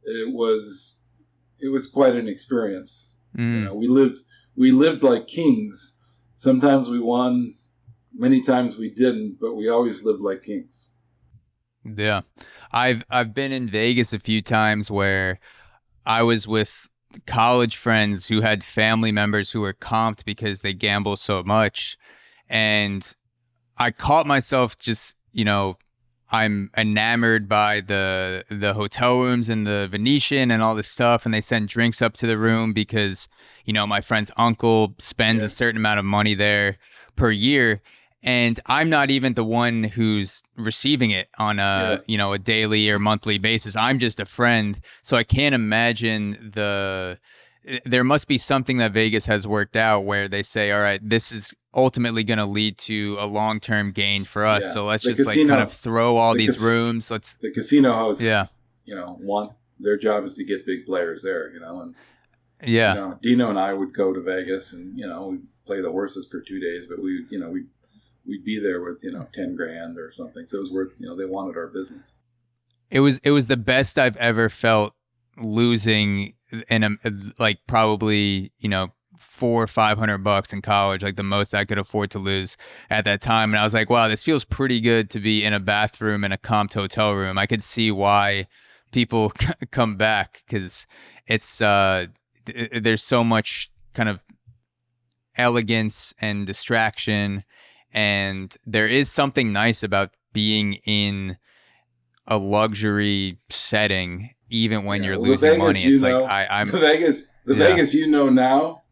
It was quite an experience. You know, we lived like kings. Sometimes we won, many times we didn't, but we always lived like kings. Yeah. I've been in Vegas a few times where I was with college friends who had family members who were comped because they gamble so much. And I caught myself just, I'm enamored by the hotel rooms and the Venetian and all this stuff. And they send drinks up to the room because, my friend's uncle spends a certain amount of money there per year. And I'm not even the one who's receiving it on a daily or monthly basis. I'm just a friend. So I can't imagine there must be something that Vegas has worked out where they say, all right, this is ultimately going to lead to a long-term gain for us. So let's just kind of throw all these rooms. The casino hosts, want their job is to get big players there, and Dino and I would go to Vegas and, we'd play the horses for 2 days, but we'd be there with, $10,000 or something. So it was worth, they wanted our business. It was the best I've ever felt losing in probably, $400 or $500 in college, like the most I could afford to lose at that time. And I was like, wow, this feels pretty good to be in a bathroom in a comped hotel room. I could see why people come back because it's, there's so much kind of elegance and distraction. And there is something nice about being in a luxury setting, even when you're losing Vegas, money. It's I'm the Vegas Vegas now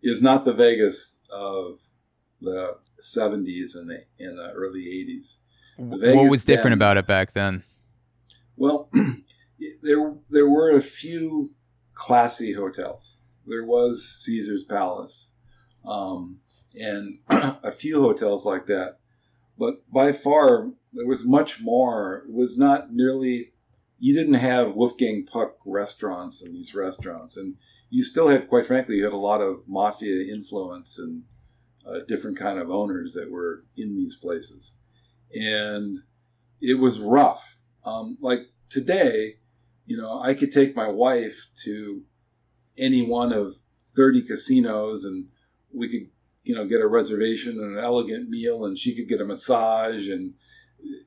is not the Vegas of the 70s and the early 80s. What was different about it back then? Well, there were a few classy hotels. There was Caesar's Palace. And a few hotels like that. But by far, there was much more. It was not nearly, you didn't have Wolfgang Puck restaurants in these restaurants. And you still had, quite frankly, you had a lot of mafia influence and different kind of owners that were in these places. And it was rough. Like today, I could take my wife to any one of 30 casinos and we could get a reservation and an elegant meal, and she could get a massage, and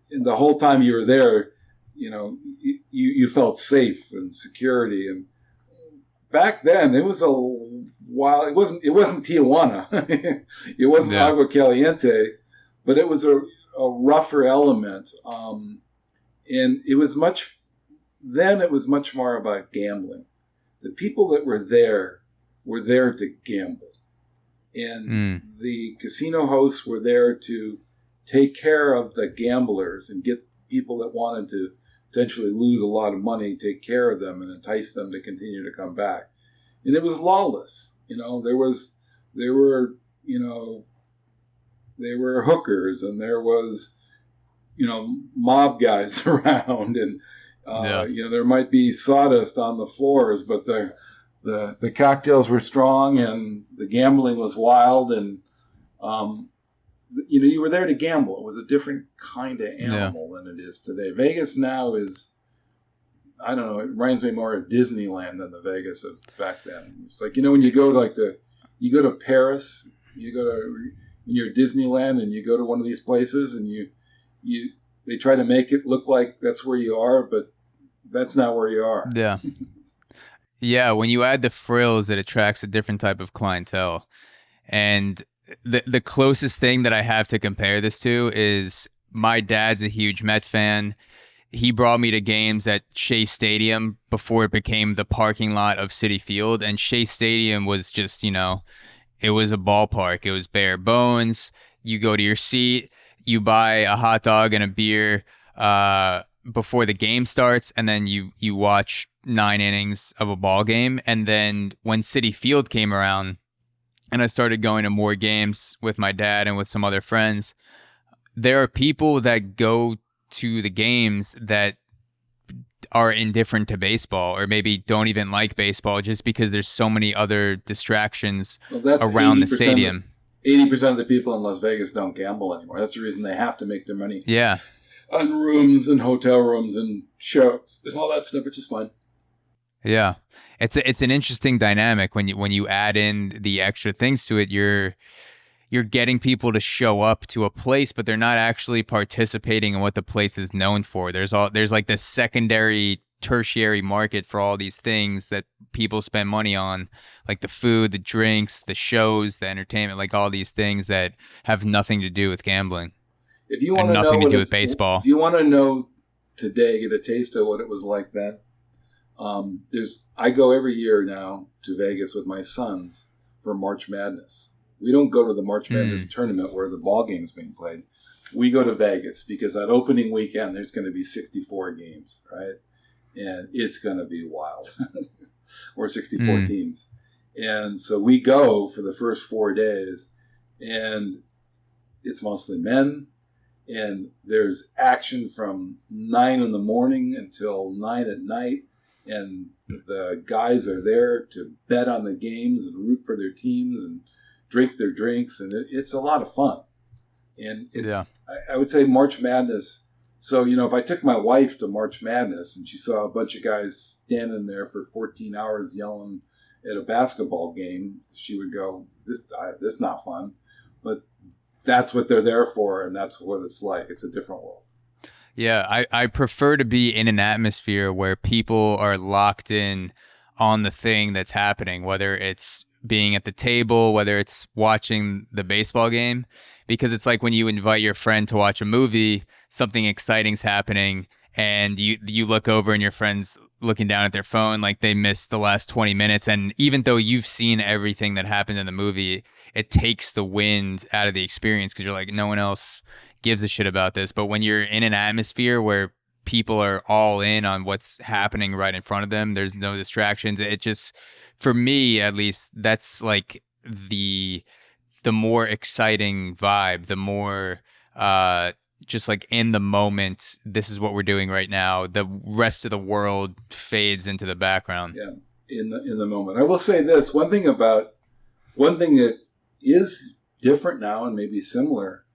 the whole time you were there, you felt safe and security. And back then, it was a while. It wasn't Tijuana, it wasn't Agua Caliente, but it was a rougher element, and it was much. Then it was much more about gambling. The people that were there to gamble. And the casino hosts were there to take care of the gamblers and get people that wanted to potentially lose a lot of money, take care of them and entice them to continue to come back. And it was lawless. There were hookers and there was, mob guys around and, there might be sawdust on the floors, but the cocktails were strong and the gambling was wild and, you were there to gamble. It was a different kind of animal than it is today. Vegas now is, I don't know, it reminds me more of Disneyland than the Vegas of back then. It's like, when you go you go to Paris, when you're at Disneyland and you go to one of these places and they try to make it look like that's where you are, but that's not where you are. Yeah. Yeah, when you add the frills, it attracts a different type of clientele. And the closest thing that I have to compare this to is my dad's a huge Met fan. He brought me to games at Shea Stadium before it became the parking lot of Citi Field. And Shea Stadium was just, it was a ballpark. It was bare bones. You go to your seat, you buy a hot dog and a beer before the game starts, and then you watch 9 innings of a ball game. And then when Citi Field came around, and I started going to more games with my dad and with some other friends, there are people that go to the games that are indifferent to baseball, or maybe don't even like baseball, just because there's so many other distractions around the stadium. 80% of the people in Las Vegas don't gamble anymore. That's the reason they have to make their money. Yeah. On rooms and hotel rooms and shows and all that stuff, which is fun. Yeah. It's an interesting dynamic when you add in the extra things to it. You're getting people to show up to a place, but they're not actually participating in what the place is known for. There's like this secondary, tertiary market for all these things that people spend money on, like the food, the drinks, the shows, the entertainment, like all these things that have nothing to do with gambling. If you want to nothing to do with baseball. If you want to know today, get a taste of what it was like then. I go every year now to Vegas with my sons for March Madness. We don't go to the March Madness tournament where the ball game's being played. We go to Vegas because that opening weekend there's going to be 64 games, right? And it's going to be wild. Or 64 teams. And so we go for the first 4 days, and it's mostly men, and there's action from 9 in the morning until 9 at night, and the guys are there to bet on the games and root for their teams and drink their drinks, and it's a lot of fun. And it's, I would say March Madness. So, if I took my wife to March Madness and she saw a bunch of guys standing there for 14 hours yelling at a basketball game, she would go, this is not fun. But that's what they're there for, and that's what it's like. It's a different world. Yeah, I prefer to be in an atmosphere where people are locked in on the thing that's happening, whether it's being at the table, whether it's watching the baseball game, because it's like when you invite your friend to watch a movie, something exciting's happening, and you look over and your friend's looking down at their phone like they missed the last 20 minutes. And even though you've seen everything that happened in the movie, it takes the wind out of the experience because you're like, no one else gives a shit about this. But when you're in an atmosphere where people are all in on what's happening right in front of them, there's no distractions. It just, for me at least, that's like the more exciting vibe, the more just like in the moment, this is what we're doing right now. The rest of the world fades into the background. Yeah, in the moment. I will say this, one thing that is different now and maybe similar,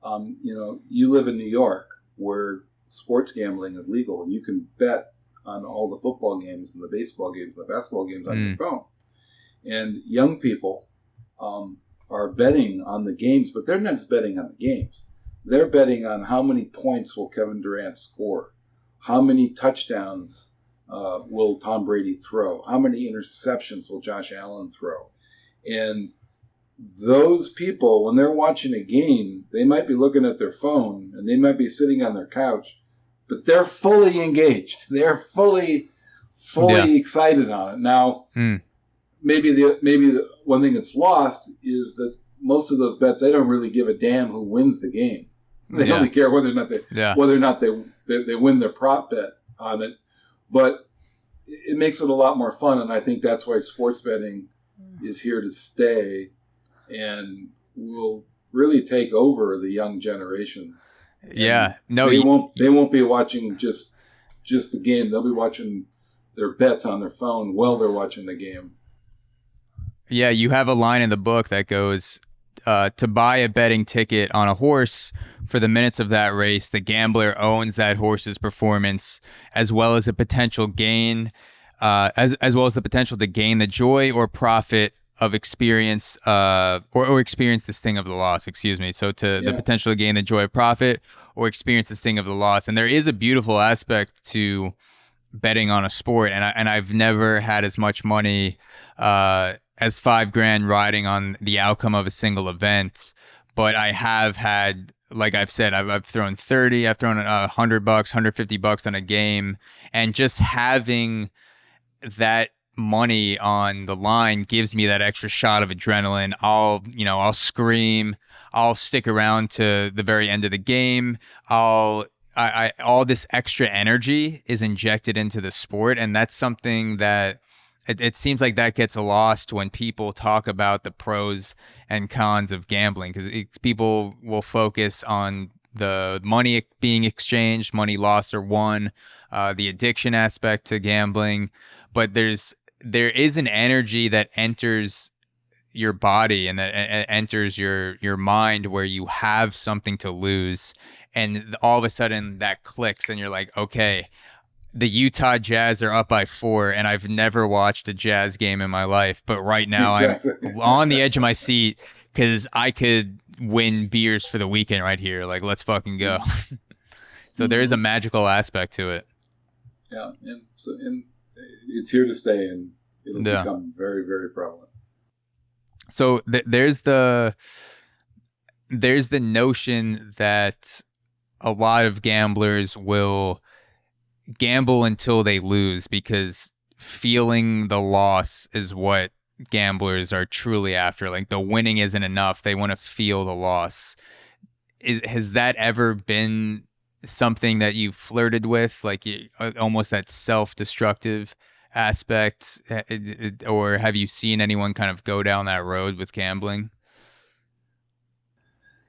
you live in New York where sports gambling is legal, and you can bet on all the football games and the baseball games and the basketball games on your phone. And young people are betting on the games, but they're not just betting on the games. They're betting on how many points will Kevin Durant score, how many touchdowns will Tom Brady throw, how many interceptions will Josh Allen throw. And those people, when they're watching a game, they might be looking at their phone and they might be sitting on their couch, but they're fully engaged. They're fully excited on it. Now, maybe the one thing that's lost is that most of those bets, they don't really give a damn who wins the game. They only care whether or not they win their prop bet on it. But it makes it a lot more fun, and I think that's why sports betting is here to stay and will really take over the young generation. Yeah, no, they won't be watching just the game. They'll be watching their bets on their phone while they're watching the game. Yeah, you have a line in the book that goes, to buy a betting ticket on a horse for the minutes of that race, the gambler owns that horse's performance as well as a potential gain, as well as the potential to gain the joy or profit of experience, or experience the sting of the loss. Excuse me. So the potential to gain the joy of profit or experience the sting of the loss. And there is a beautiful aspect to betting on a sport, and I've never had as much money as $5,000 riding on the outcome of a single event, but I have had, like I've said, I've thrown 30, I've thrown $100, $150 on a game, and just having that money on the line gives me that extra shot of adrenaline. I'll scream, I'll stick around to the very end of the game. All this extra energy is injected into the sport, and that's something that it seems like that gets lost when people talk about the pros and cons of gambling, because people will focus on the money being exchanged, money lost or won, the addiction aspect to gambling, but there is an energy that enters your body and that enters your mind where you have something to lose, and all of a sudden that clicks and you're like, okay, the Utah Jazz are up by 4, and I've never watched a Jazz game in my life, but right now I'm Exactly. on the edge of my seat because I could win beers for the weekend right here. Like, let's fucking go. So there is a magical aspect to it. Yeah, and it's here to stay, and it'll become very, very prevalent. So there's the notion that a lot of gamblers will gamble until they lose, because feeling the loss is what gamblers are truly after. Like, the winning isn't enough. They want to feel the loss. Has that ever been something that you've flirted with, like almost that self-destructive aspect, or have you seen anyone kind of go down that road with gambling?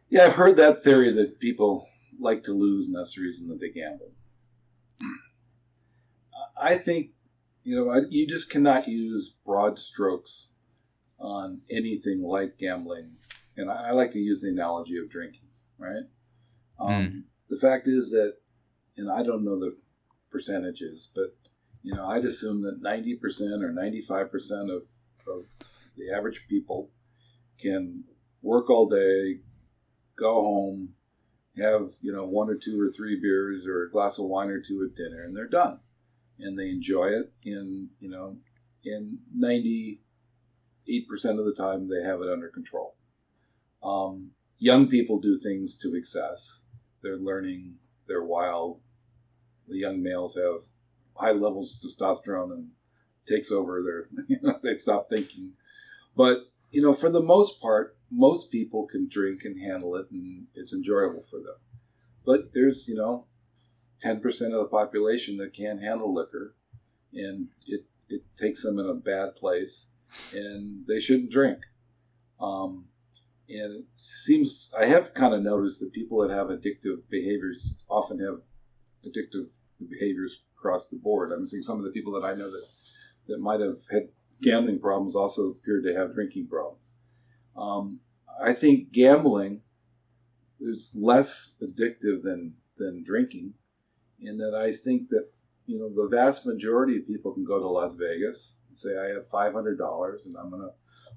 Yeah, I've heard that theory that people like to lose and that's the reason that they gamble. I think, you just cannot use broad strokes on anything like gambling. And I like to use the analogy of drinking, right? The fact is that, and I don't know the percentages, but, I'd assume that 90% or 95% of the average people can work all day, go home, have, 1 or 2 or 3 beers or a glass of wine or 2 at dinner, and they're done. And they enjoy it. In 98% of the time, they have it under control. Young people do things to excess. They're learning, they're wild. The young males have high levels of testosterone and takes over their, they stop thinking. But, for the most part, most people can drink and handle it, and it's enjoyable for them. But there's, 10% of the population that can't handle liquor, and it takes them in a bad place, and they shouldn't drink. And it seems, I have kind of noticed that people that have addictive behaviors often have addictive behaviors across the board. I'm seeing some of the people that I know that might have had gambling problems also appeared to have drinking problems. I think gambling is less addictive than drinking, in that I think that, the vast majority of people can go to Las Vegas and say, I have $500 and I'm going to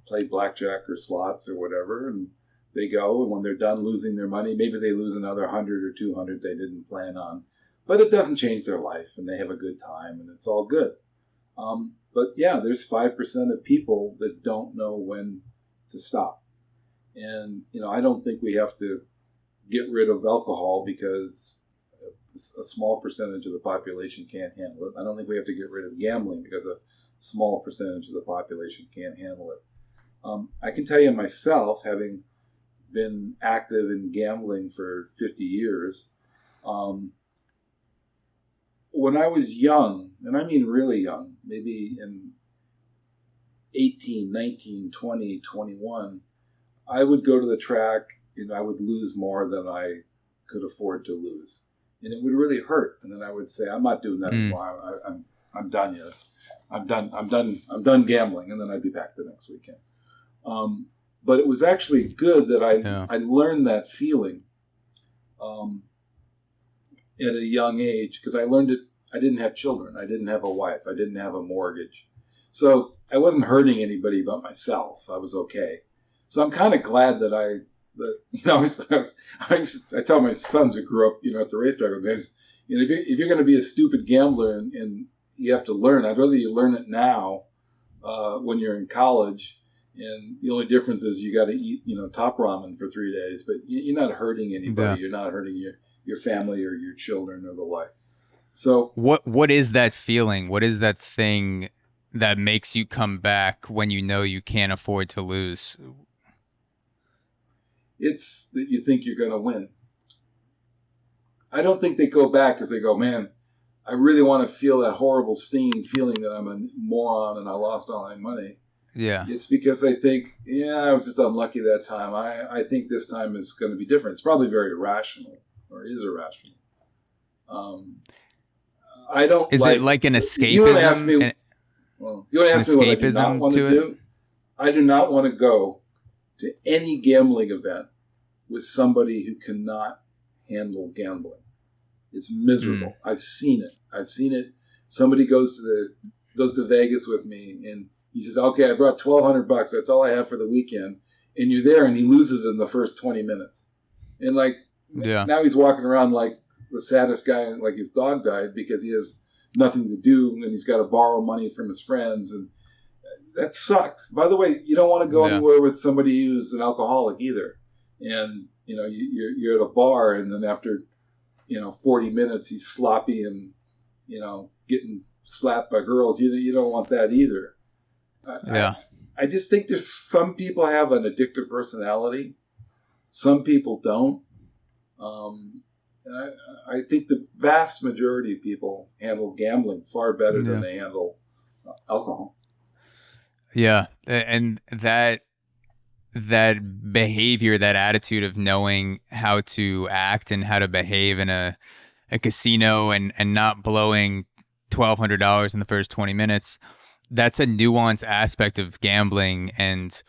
play blackjack or slots or whatever. And they go, and when they're done losing their money, maybe they lose another 100 or 200 they didn't plan on. But it doesn't change their life, and they have a good time, and it's all good. But yeah, there's 5% of people that don't know when to stop. And, I don't think we have to get rid of alcohol because a small percentage of the population can't handle it. I don't think we have to get rid of gambling because a small percentage of the population can't handle it. I can tell you myself, having been active in gambling for 50 years, when I was young, and I mean really young, maybe in 18, 19, 20, 21, I would go to the track and I would lose more than I could afford to lose. And it would really hurt. And then I would say, I'm not doing that anymore. I'm done yet. I'm done gambling. And then I'd be back the next weekend. But it was actually good that I learned that feeling at a young age, because I learned it. I didn't have children. I didn't have a wife. I didn't have a mortgage. So I wasn't hurting anybody but myself. I was okay. So I'm kind of glad that I tell my sons who grew up, at the racetrack, guys, if you're going to be a stupid gambler and you have to learn, I'd rather you learn it now when you're in college. And the only difference is you got to eat, top ramen for 3 days, but you're not hurting anybody. Yeah. You're not hurting your family or your children or the like. So what is that feeling? What is that thing that makes you come back when you know you can't afford to lose? It's that you think you're going to win. I don't think they go back because they go, man, I really want to feel that horrible stinging feeling that I'm a moron and I lost all my money. Yeah. It's because I think, I was just unlucky that time. I think this time is going to be different. It's probably very irrational, or is irrational. I don't. Is like, it like an escapism? You want to ask me? You want to ask me what I do not want to do? I do not want to go to any gambling event with somebody who cannot handle gambling. It's miserable. I've seen it. Somebody goes to Vegas with me, and he says, "Okay, I brought $1,200. That's all I have for the weekend." And you're there, and he loses in the first 20 minutes. And now he's walking around like the saddest guy, like his dog died, because he has nothing to do, and he's got to borrow money from his friends, and that sucks. By the way, you don't want to go anywhere with somebody who's an alcoholic either. And you're at a bar, and then after 40 minutes, he's sloppy and getting slapped by girls. You don't want that either. I just think there's some people have an addictive personality. Some people don't. I think the vast majority of people handle gambling far better than they handle alcohol. Yeah, and that behavior, that attitude of knowing how to act and how to behave in a casino and not blowing $1,200 in the first 20 minutes, that's a nuanced aspect of gambling, and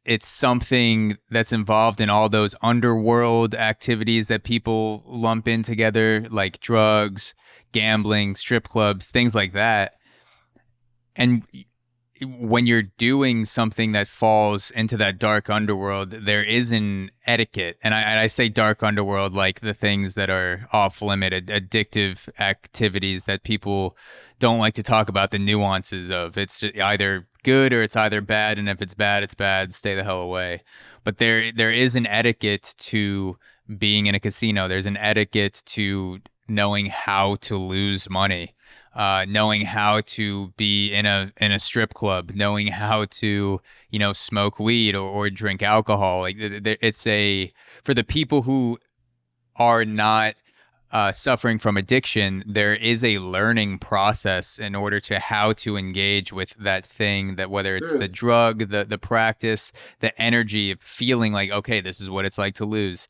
it's something that's involved in all those underworld activities that people lump in together, like drugs, gambling, strip clubs, things like that. And when you're doing something that falls into that dark underworld, there is an etiquette. And I say dark underworld like the things that are off limit, addictive activities that people don't like to talk about the nuances of. It's either good or it's either bad. And if it's bad, stay the hell away. But there is an etiquette to being in a casino. There's an etiquette to knowing how to lose money. Knowing how to be in a strip club, knowing how to smoke weed or drink alcohol. Like it's for the people who are not suffering from addiction, there is a learning process in order to how to engage with that thing, that whether it's the drug, the practice, the energy of feeling like, okay, this is what it's like to lose.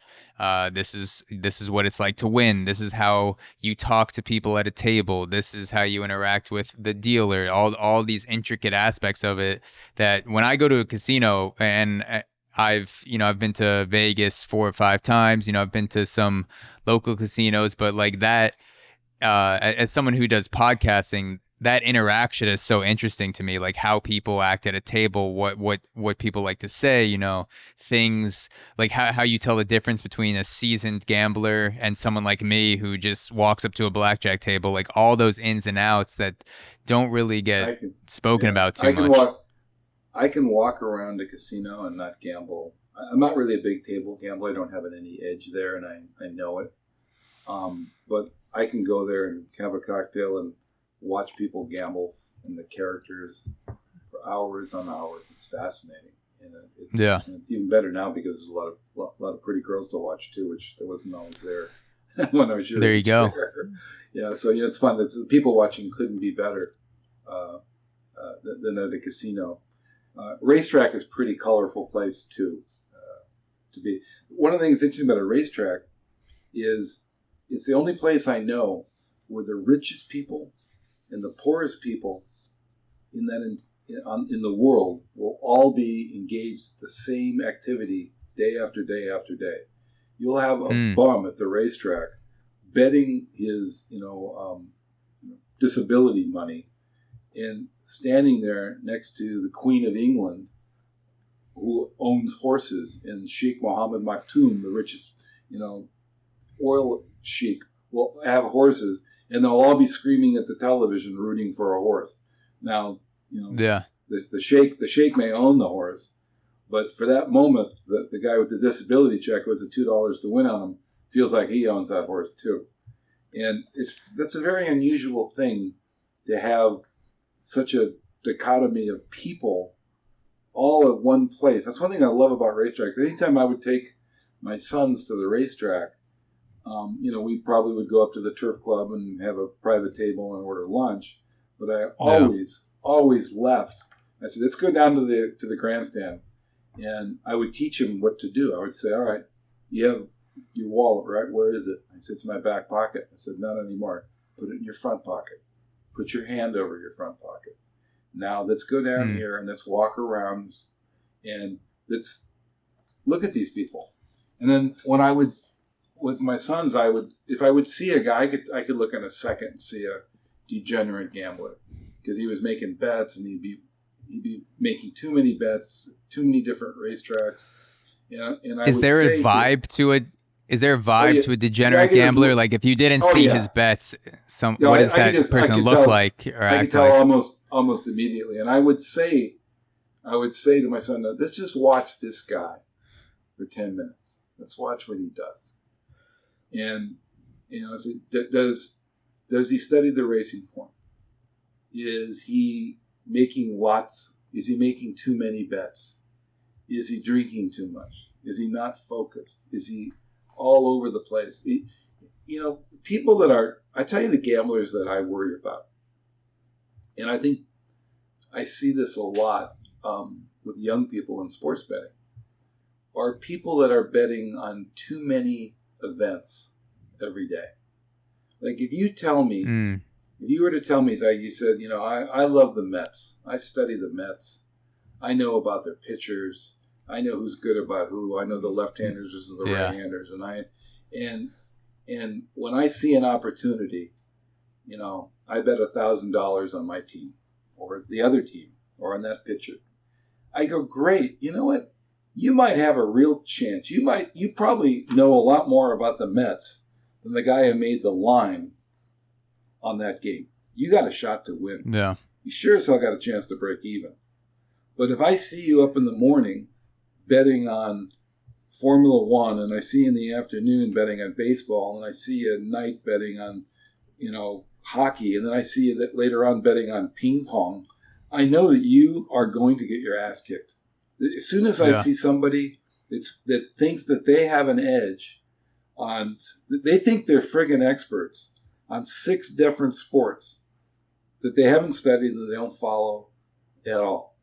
This is what it's like to win. This is how you talk to people at a table. This is how you interact with the dealer. All these intricate aspects of it that when I go to a casino, and I've been to Vegas 4 or 5 times, I've been to some local casinos, but like that, as someone who does podcasting, that interaction is so interesting to me, like how people act at a table, what people like to say, things like how you tell the difference between a seasoned gambler and someone like me who just walks up to a blackjack table, like all those ins and outs that don't really get spoken about too much. I can walk around a casino and not gamble. I'm not really a big table gambler. I don't have any edge there, and I know it. But I can go there and have a cocktail and watch people gamble and the characters for hours on hours. It's fascinating, and it's even better now because there's a lot of pretty girls to watch too, which there wasn't always there when I was young. There you go. Yeah, so it's fun. The people watching couldn't be better than at a casino. Racetrack is a pretty colorful place too to be. One of the things interesting about a racetrack is it's the only place I know where the richest people and the poorest people in the world will all be engaged in the same activity day after day after day. You'll have a bum at the racetrack betting his disability money and standing there next to the Queen of England, who owns horses, and Sheikh Mohammed Maktoum, the richest, oil sheikh, will have horses, and they'll all be screaming at the television, rooting for a horse. Now, the sheikh may own the horse, but for that moment, the guy with the disability check was the $2 to win on him feels like he owns that horse too, and that's a very unusual thing to have. Such a dichotomy of people all at one place. That's one thing I love about racetracks. Anytime I would take my sons to the racetrack, We probably would go up to the turf club and have a private table and order lunch. But I always left. I said, let's go down to the grandstand. And I would teach him what to do. I would say, all right, you have your wallet, right? Where is it? I said, it's in my back pocket. I said, not anymore. Put it in your front pocket. Put your hand over your front pocket. Now let's go down here and let's walk around and let's look at these people. And then when I would, with my sons, if I would see a guy, I could look in a second and see a degenerate gambler because he was making bets and he'd be making too many bets, too many different racetracks. And is there a vibe to it? Is there a vibe to a degenerate gambler? Like if you didn't see his bets, what does that person look like or I act could tell like? almost immediately. And I would say to my son, let's just watch this guy for 10 minutes. Let's watch what he does. And I said, does he study the racing form? Is he making is he making too many bets? Is he drinking too much? Is he not focused? Is he all over the place? People that I tell you the gamblers that I worry about. And I think I see this a lot with young people in sports betting, are people that are betting on too many events every day. Like if you tell me, if you were to tell me, like you said, I love the Mets. I study the Mets. I know about their pitchers. I know who's good about who. I know the left-handers versus the right-handers. And when I see an opportunity, I bet $1,000 on my team or the other team or on that pitcher. I go, great. You know what? You might have a real chance. You probably know a lot more about the Mets than the guy who made the line on that game. You got a shot to win. Yeah. You sure as hell got a chance to break even. But if I see you up in the morning betting on Formula One, and I see you in the afternoon betting on baseball, and I see you at night betting on, hockey, and then I see you that later on betting on ping pong, I know that you are going to get your ass kicked. As soon as I see somebody that thinks that they have an edge on, they think they're friggin' experts on 6 different sports that they haven't studied and they don't follow at all.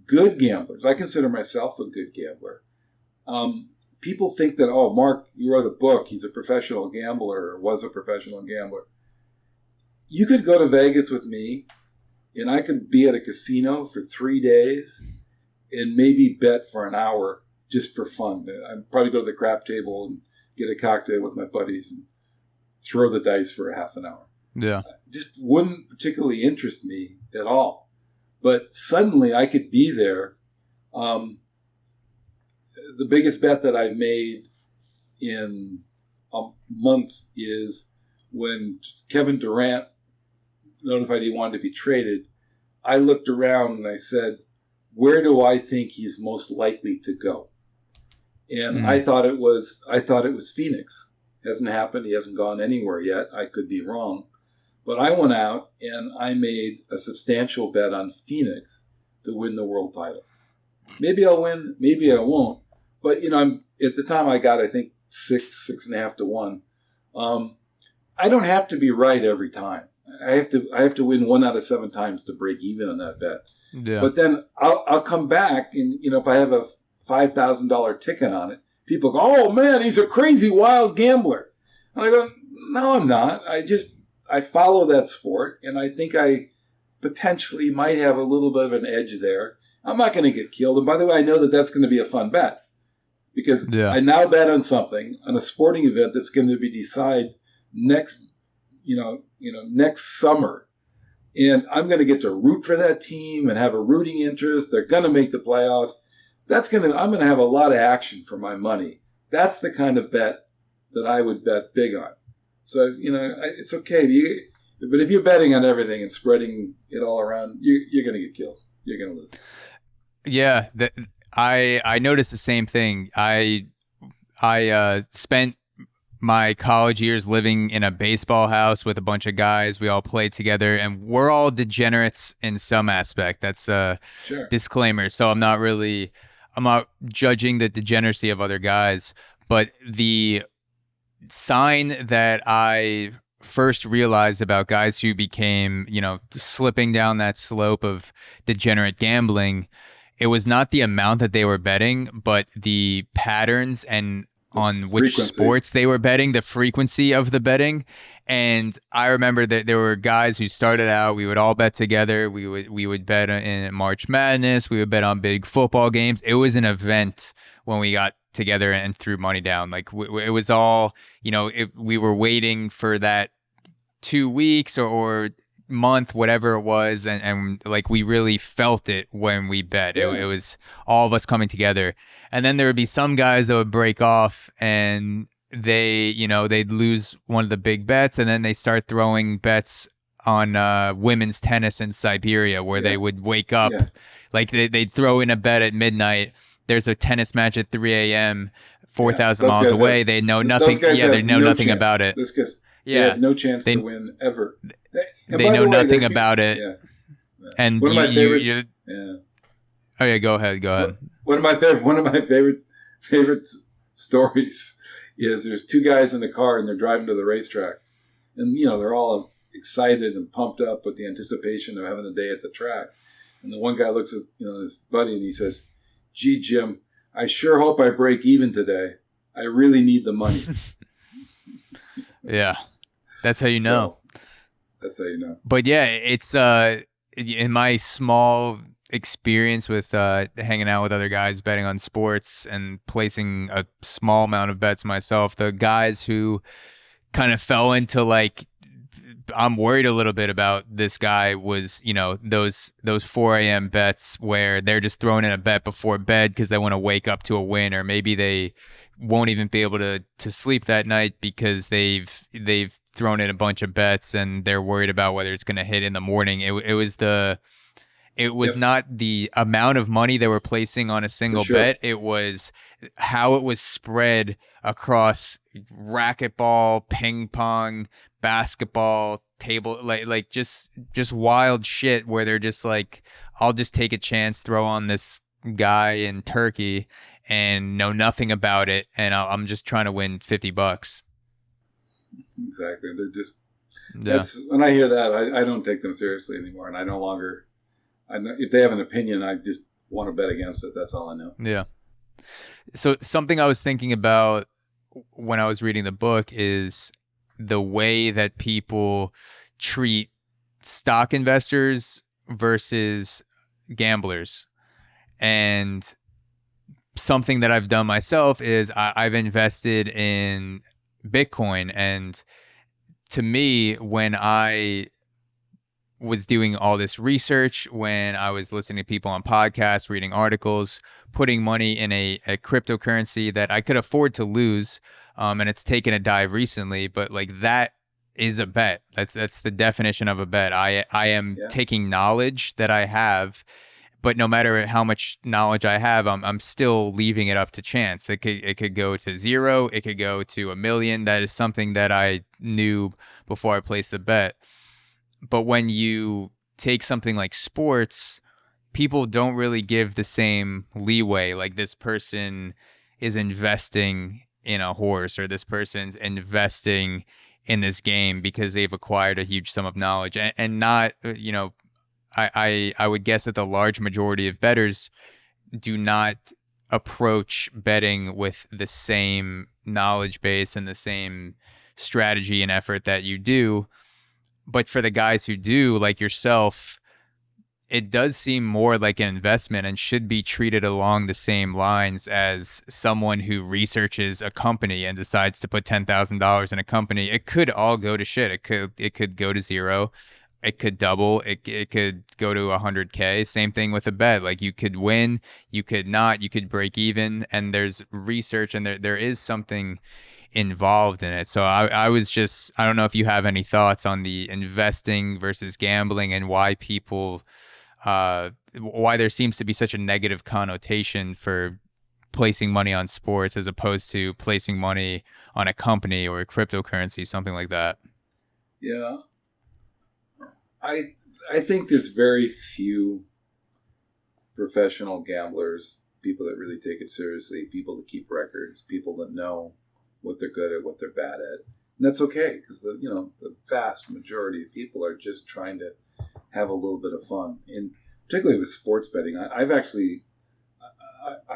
Good gamblers. I consider myself a good gambler. People think that, oh, Mark, you wrote a book. He's a professional gambler or was a professional gambler. You could go to Vegas with me and I could be at a casino for 3 days and maybe bet for an hour just for fun. I'd probably go to the crap table and get a cocktail with my buddies and throw the dice for a half an hour. Yeah. It just wouldn't particularly interest me at all. But suddenly I could be there. The biggest bet that I've made in a month is when Kevin Durant notified he wanted to be traded. I looked around and I said, where do I think he's most likely to go? And I thought it was Phoenix. Hasn't happened. He hasn't gone anywhere yet. I could be wrong. But I went out and I made a substantial bet on Phoenix to win the world title. Maybe I'll win, maybe I won't. But I'm at the time I got, I think, 6.5 to 1. I don't have to be right every time. I have to win 1 out of 7 times to break even on that bet. Yeah. But then I'll come back and if I have a $5,000 ticket on it, people go, "Oh man, he's a crazy wild gambler." And I go, "No, I'm not. I follow that sport, and I think I potentially might have a little bit of an edge there. I'm not going to get killed. And by the way, I know that that's going to be a fun bet because I now bet on something, on a sporting event that's going to be decided next summer. And I'm going to get to root for that team and have a rooting interest. They're going to make the playoffs. I'm going to have a lot of action for my money. That's the kind of bet that I would bet big on. So, it's okay. But if you're betting on everything and spreading it all around, you're going to get killed. You're going to lose. Yeah, I noticed the same thing. I spent my college years living in a baseball house with a bunch of guys. We all played together, and we're all degenerates in some aspect. That's a disclaimer. So I'm not judging the degeneracy of other guys, but the sign that I first realized about guys who became, slipping down that slope of degenerate gambling, it was not the amount that they were betting, but the patterns and The on which frequency. sports they were betting, the frequency of the betting. And I remember that there were guys who started out, we would all bet together. We would bet in March Madness. We would bet on big football games. It was an event when we got together and threw money down. Like it was all, we were waiting for that 2 weeks or month, whatever it was, and like we really felt it when we bet. It was all of us coming together. And then there would be some guys that would break off and they'd lose one of the big bets, and then they start throwing bets on women's tennis in Siberia, where they would wake up, like they'd throw in a bet at midnight. There's a tennis match at 3 a.m. 4,000 miles away. They know nothing. Yeah, they know nothing about it. They have no chance to win ever. They know nothing about it. Yeah. And one of my favorite. Oh yeah, go ahead. One of my favorite stories is there's two guys in the car and they're driving to the racetrack, and they're all excited and pumped up with the anticipation of having a day at the track. And the one guy looks at his buddy and he says, "Gee, Jim, I sure hope I break even today. I really need the money." Yeah, that's how you know. That's how you know. But yeah, it's in my small experience with hanging out with other guys betting on sports and placing a small amount of bets myself, the guys who kind of fell into like, I'm worried a little bit about this guy was, those 4 a.m. bets where they're just throwing in a bet before bed because they want to wake up to a win, or maybe they won't even be able to sleep that night because they've thrown in a bunch of bets and they're worried about whether it's going to hit in the morning. It was not the amount of money they were placing on a single bet. It was how it was spread across racquetball, ping pong, basketball, table, like just wild shit where they're just like, I'll just take a chance, throw on this guy in Turkey and know nothing about it, and I'm just trying to win $50. Exactly. They're just when I hear that, I don't take them seriously anymore, and I no longer. I know, if they have an opinion, I just want to bet against it. That's all I know. Yeah. So something I was thinking about when I was reading the book is the way that people treat stock investors versus gamblers. And something that I've done myself is I've invested in Bitcoin. And to me, when I was doing all this research, when I was listening to people on podcasts, reading articles, putting money in a cryptocurrency that I could afford to lose, and it's taken a dive recently, but like that is a bet. That's the definition of a bet. I am taking knowledge that I have, but no matter how much knowledge I have, I'm still leaving it up to chance. It could go to zero, it could go to 1 million. That is something that I knew before I placed a bet. But when you take something like sports, people don't really give the same leeway. Like, this person is investing in a horse, or this person's investing in this game because they've acquired a huge sum of knowledge, and not, I would guess that the large majority of bettors do not approach betting with the same knowledge base and the same strategy and effort that you do. But for the guys who do, like yourself, it does seem more like an investment and should be treated along the same lines as someone who researches a company and decides to put $10,000 in a company. It could all go to shit. It could go to zero. It could double. It could go to 100K. Same thing with a bet. Like, you could win, you could not, you could break even. And there's research, and there is something involved in it. So I was just, I don't know if you have any thoughts on the investing versus gambling and why people, why there seems to be such a negative connotation for placing money on sports as opposed to placing money on a company or a cryptocurrency, something like that. Yeah. I think there's very few professional gamblers, people that really take it seriously, people that keep records, people that know what they're good at, what they're bad at. And that's okay, because the vast majority of people are just trying to have a little bit of fun. And particularly with sports betting, I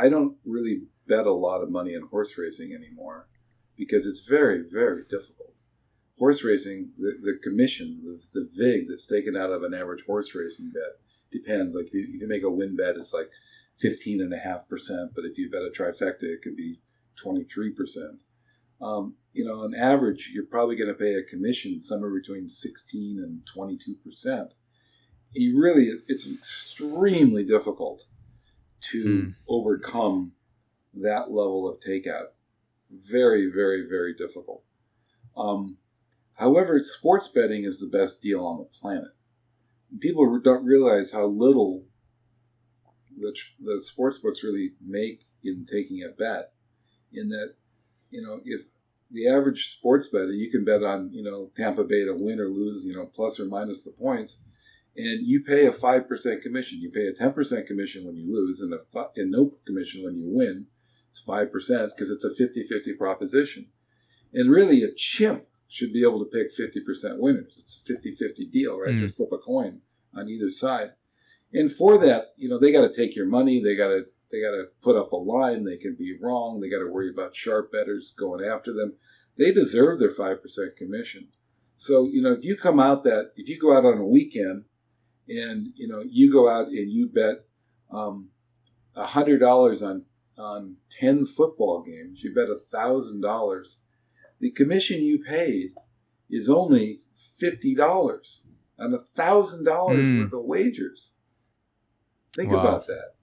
don't really bet a lot of money on horse racing anymore because it's very, very difficult. Horse racing, the commission, the vig that's taken out of an average horse racing bet depends. Like if you make a win bet, it's like 15.5%, but if you bet a trifecta, it could be 23%. On average, you're probably going to pay a commission somewhere between 16 and 22%. It's extremely difficult to overcome that level of takeout. Very, very, very difficult. However, sports betting is the best deal on the planet. People don't realize how little the sports books really make in taking a bet. In that, if the average sports bettor, you can bet on, Tampa Bay to win or lose, plus or minus the points, and you pay a 5% commission. You pay a 10% commission when you lose and no commission when you win. It's 5% because it's a 50-50 proposition. And really, a chimp should be able to pick 50% winners. It's a 50-50 deal, right? Just flip a coin on either side. And for that, they got to take your money. They got to put up a line. They can be wrong. They got to worry about sharp bettors going after them. They deserve their 5% commission. So, if you go out on a weekend and, you go out and you bet $100 on 10 football games, you bet $1,000, the commission you paid is only $50 on $1,000 worth of wagers. Think about that.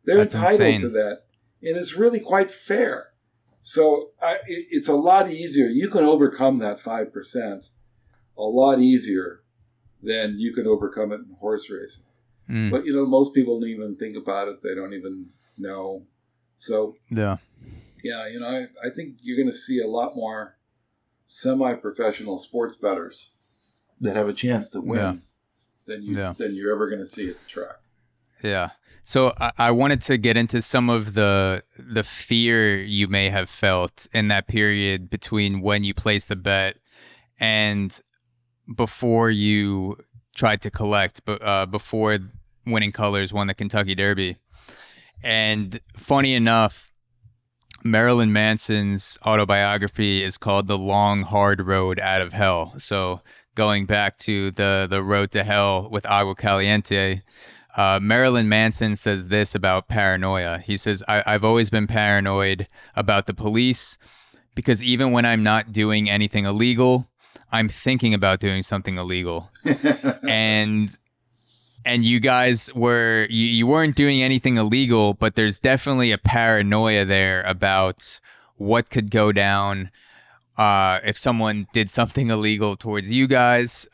They're entitled to that, and it's really quite fair. So it's a lot easier. You can overcome that 5% a lot easier than you can overcome it in horse racing. But, most people don't even think about it. They don't even know. So, I think you're going to see a lot more semi-professional sports bettors that have a chance to win than you're ever going to see at the track. Yeah. So I wanted to get into some of the fear you may have felt in that period between when you placed the bet and before you tried to collect, but before Winning Colors won the Kentucky Derby. And funny enough, Marilyn Manson's autobiography is called The Long, Hard Road Out of Hell. So going back to the road to hell with Agua Caliente, Marilyn Manson says this about paranoia. He says, I've always been paranoid about the police because even when I'm not doing anything illegal, I'm thinking about doing something illegal. And you guys you weren't doing anything illegal, but there's definitely a paranoia there about what could go down if someone did something illegal towards you guys.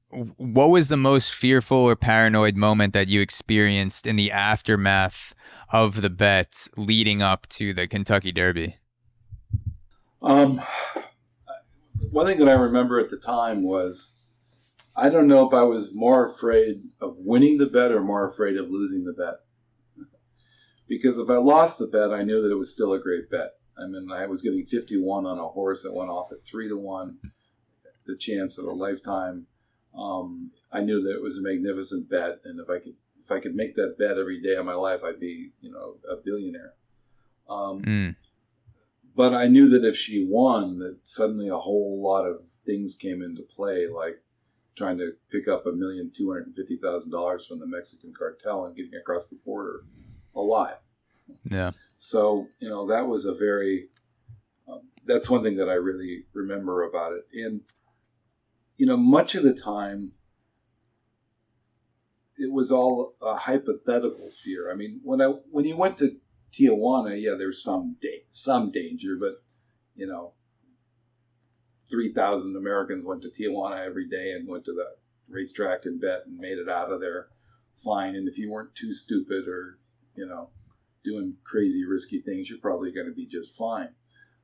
What was the most fearful or paranoid moment that you experienced in the aftermath of the bet leading up to the Kentucky Derby? One thing that I remember at the time was, I don't know if I was more afraid of winning the bet or more afraid of losing the bet. Because if I lost the bet, I knew that it was still a great bet. I mean, I was getting 51 on a horse that went off at 3-1, the chance of a lifetime. I knew that it was a magnificent bet, and if I could make that bet every day of my life, I'd be, a billionaire. But I knew that if she won, that suddenly a whole lot of things came into play, like trying to pick up $1,250,000 from the Mexican cartel and getting across the border alive. Yeah. So, that was that's one thing that I really remember about it. And, much of the time, it was all a hypothetical fear. I mean, when you went to Tijuana, there's some danger, but, 3,000 Americans went to Tijuana every day and went to the racetrack and bet and made it out of there fine. And if you weren't too stupid or, doing crazy, risky things, you're probably going to be just fine.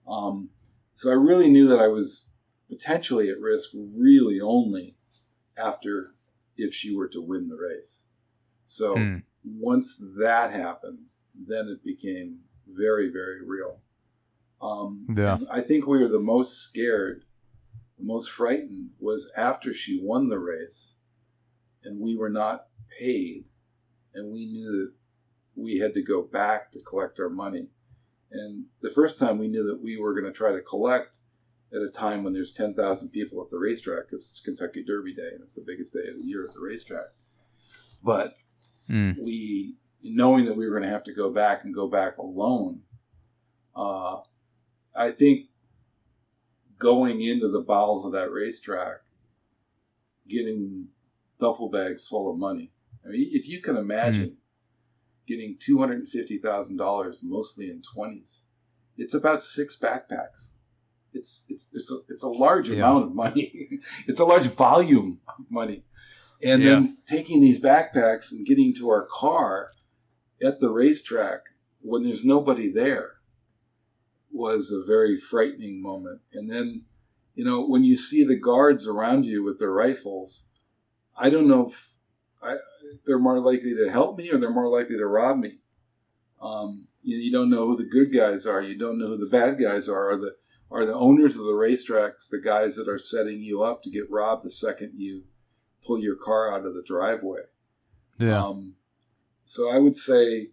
So I really knew that I was potentially at risk really only if she were to win the race. So once that happened, then it became very, very real. Yeah. And I think we were the most scared, the most frightened was after she won the race and we were not paid, and we knew that we had to go back to collect our money. And the first time we knew that we were going to try to collect at a time when there's 10,000 people at the racetrack, because it's Kentucky Derby Day and it's the biggest day of the year at the racetrack. But we, knowing that we were going to have to go back and go back alone, I think going into the bowels of that racetrack, getting duffel bags full of money. I mean, if you can imagine getting $250,000, mostly in 20s, it's about 6 backpacks. It's a large amount of money. It's a large volume of money. And then taking these backpacks and getting to our car at the racetrack when there's nobody there was a very frightening moment. And then, when you see the guards around you with their rifles, I don't know if they're more likely to help me or they're more likely to rob me. You don't know who the good guys are. You don't know who the bad guys are. Are the owners of the racetracks the guys that are setting you up to get robbed the second you pull your car out of the driveway? Yeah. So I would say,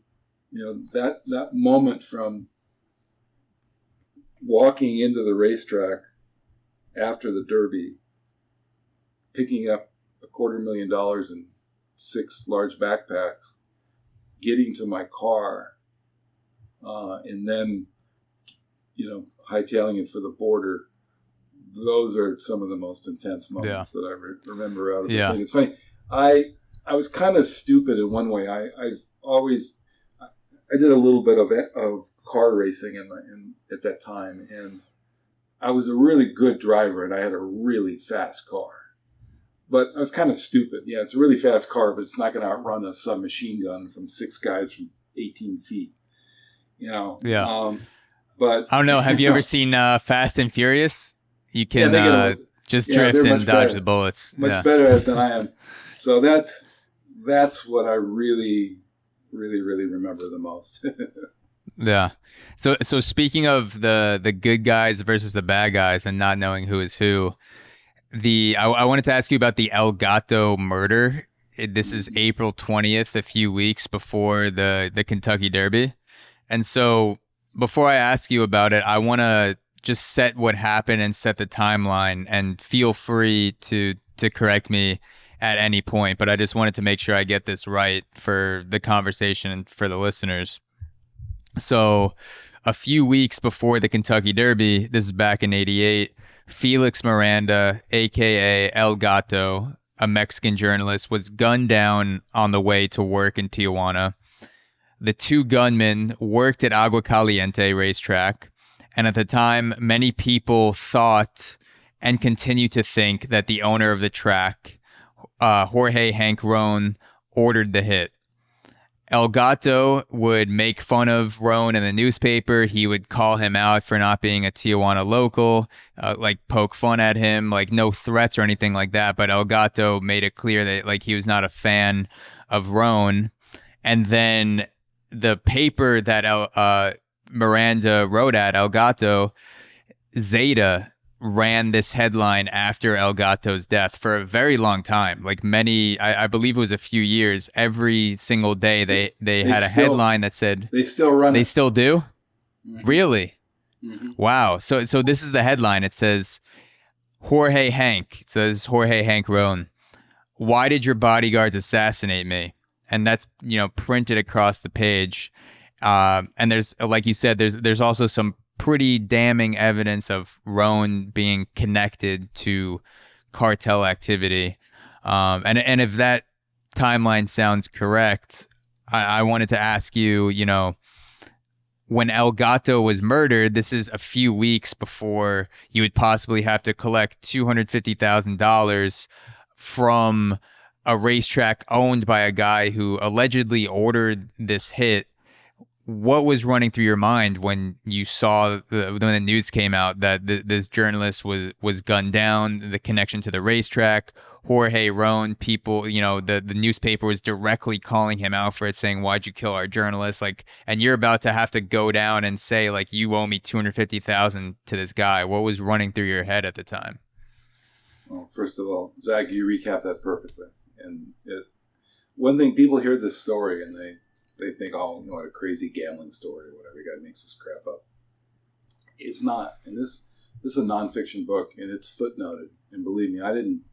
that moment from walking into the racetrack after the Derby, picking up $250,000 in 6 large backpacks, getting to my car, and then, hightailing it for the border. Those are some of the most intense moments that I remember out of the thing. It's funny. I was kind of stupid in one way. I did a little bit of car racing at that time, and I was a really good driver, and I had a really fast car. But I was kind of stupid. Yeah, it's a really fast car, but it's not going to outrun a submachine gun from 6 guys from 18 feet. Yeah. But I don't know. Have you ever seen Fast and Furious? You can just drift and dodge the bullets. Much better than I am. So that's what I really, really, really remember the most. Yeah. So speaking of the good guys versus the bad guys and not knowing who is who, I wanted to ask you about the El Gato murder. This is April 20th, a few weeks before the Kentucky Derby. And so before I ask you about it, I want to just set what happened and set the timeline, and feel free to correct me at any point. But I just wanted to make sure I get this right for the conversation and for the listeners. So a few weeks before the Kentucky Derby, this is back in '88, Felix Miranda, a.k.a. El Gato, a Mexican journalist, was gunned down on the way to work in Tijuana. The 2 gunmen worked at Agua Caliente racetrack, and at the time, many people thought and continue to think that the owner of the track, Jorge Hank Roan, ordered the hit. El Gato would make fun of Roan in the newspaper. He would call him out for not being a Tijuana local, poke fun at him, no threats or anything like that. But El Gato made it clear that he was not a fan of Roan. And then the paper that Miranda wrote at, El Gato, Zeta, ran this headline after El Gato's death for a very long time. I believe it was a few years. Every single day they had a headline that said they still run. They still do? Mm-hmm. Really? Mm-hmm. Wow. So this is the headline. It says Jorge Hank. It says Jorge Hank Roan. Why did your bodyguards assassinate me? And that's printed across the page. And there's, like you said, there's also some pretty damning evidence of Roan being connected to cartel activity. And if that timeline sounds correct, I wanted to ask you, when El Gato was murdered, this is a few weeks before you would possibly have to collect $250,000 from a racetrack owned by a guy who allegedly ordered this hit. what was running through your mind when you saw when the news came out that this journalist was gunned down, the connection to the racetrack, Jorge Roan, people, the newspaper was directly calling him out for it, saying, "Why'd you kill our journalist?" Like, and you're about to have to go down and say, like, you owe me $250,000 to this guy. What was running through your head at the time? Well, first of all, Zach, you recap that perfectly. And one thing, people hear this story and they think, oh, what a crazy gambling story or whatever. Guy makes this crap up. It's not. And this is a nonfiction book, and it's footnoted. And believe me, I didn't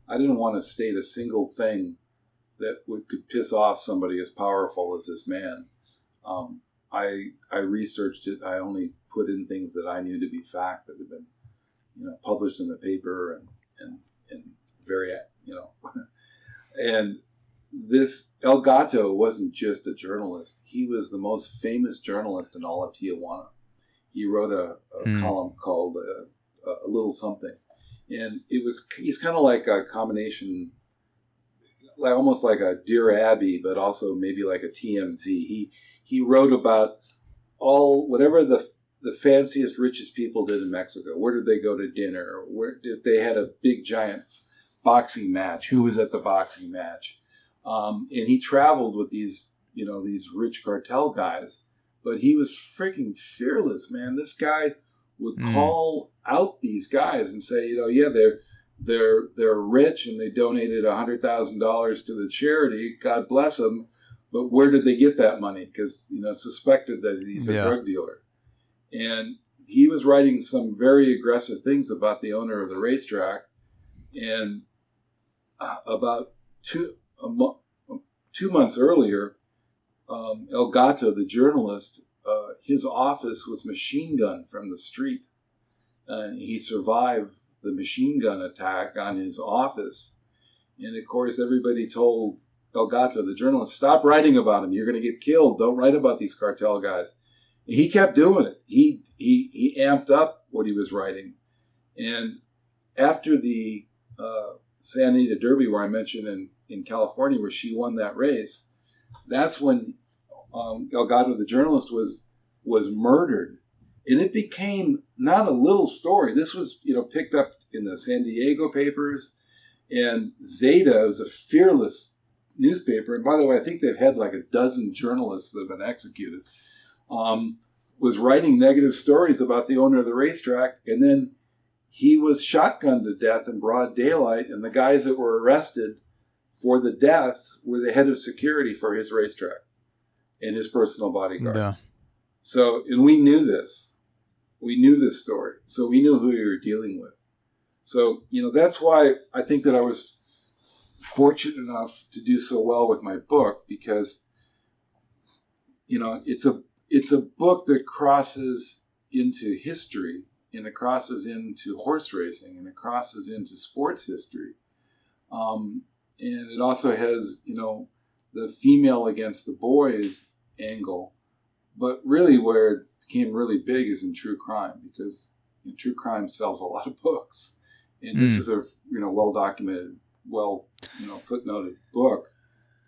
want to state a single thing that could piss off somebody as powerful as this man. I researched it. I only put in things that I knew to be fact that had been, published in the paper and very, and this El Gato wasn't just a journalist. He was the most famous journalist in all of Tijuana. He wrote a column called A Little Something. And he's kind of like a combination, like almost like a Dear Abby, but also maybe like a TMZ. He wrote about whatever the fanciest, richest people did in Mexico. Where did they go to dinner? Where if they had a big giant boxing match? Who was at the boxing match? And he traveled with these rich cartel guys, but he was freaking fearless, man. This guy would call out these guys and say, yeah, they're rich and they donated $100,000 to the charity. God bless them. But where did they get that money? Because, suspected that he's a drug dealer. And he was writing some very aggressive things about the owner of the racetrack. And about 2 months earlier, El Gato, the journalist, his office was machine gunned from the street. He survived the machine gun attack on his office. And of course, everybody told El Gato, the journalist, stop writing about him. You're going to get killed. Don't write about these cartel guys. He kept doing it. He amped up what he was writing. And after the Santa Anita Derby, where I mentioned in California, where she won that race, that's when El Gato, the journalist, was murdered. And it became not a little story. This was, picked up in the San Diego papers, and Zeta was a fearless newspaper. And by the way, I think they've had like a dozen journalists that have been executed. Was writing negative stories about the owner of the racetrack, and then he was shotgunned to death in broad daylight, and the guys that were arrested for the death were the head of security for his racetrack and his personal bodyguard. Yeah. So, and we knew this. We knew this story. So we knew who we were dealing with. So, that's why I think that I was fortunate enough to do so well with my book, because, it's a book that crosses into history, and it crosses into horse racing, and it crosses into sports history. And it also has, the female against the boys angle. But really where it became really big is in true crime, because true crime sells a lot of books. And this is a, well-documented, footnoted book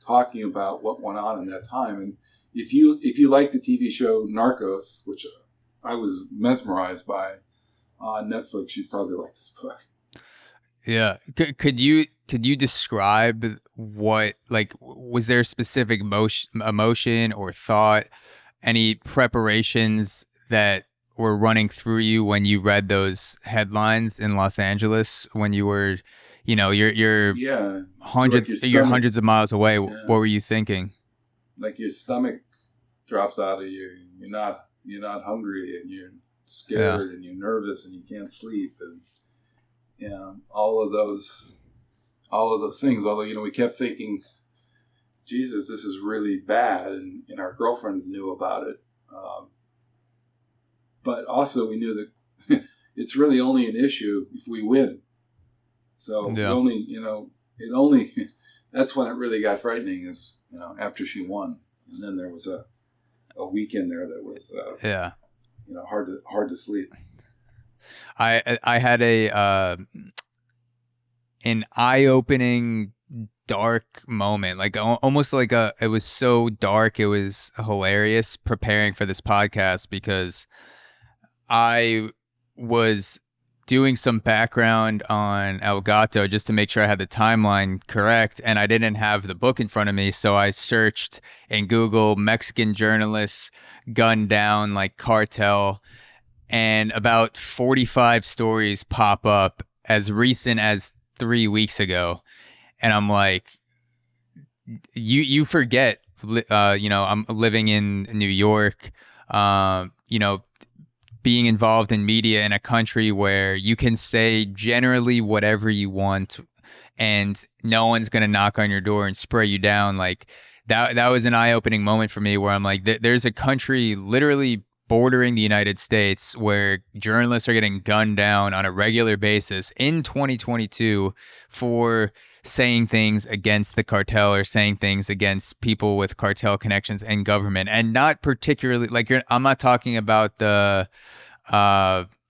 talking about what went on in that time. And if you like the TV show Narcos, which I was mesmerized by on Netflix, you'd probably like this book. Yeah. Could you describe what, like, was there a specific emotion or thought, any preparations that were running through you when you read those headlines in Los Angeles when you were, you're hundreds of miles away? Yeah. What were you thinking? Like your stomach drops out of you. You're not hungry, and you're scared, and you're nervous, and you can't sleep, and all of those things. Although we kept thinking, Jesus, this is really bad, and our girlfriends knew about it. But also we knew that it's really only an issue if we win. So it only that's when it really got frightening, is after she won, and then there was a weekend there that was hard to sleep. I had an eye-opening dark moment, like almost like it was so dark. It was hilarious preparing for this podcast because I was doing some background on El Gato just to make sure I had the timeline correct, and I didn't have the book in front of me, so I searched in Google Mexican journalists gunned down like cartel, and about 45 stories pop up as recent as 3 weeks ago, and I'm like, you forget, I'm living in New York, being involved in media in a country where you can say generally whatever you want and no one's going to knock on your door and spray you down. Like that was an eye-opening moment for me where I'm like, there's a country literally bordering the United States where journalists are getting gunned down on a regular basis in 2022 for saying things against the cartel or saying things against people with cartel connections and government, and not particularly like I'm not talking about the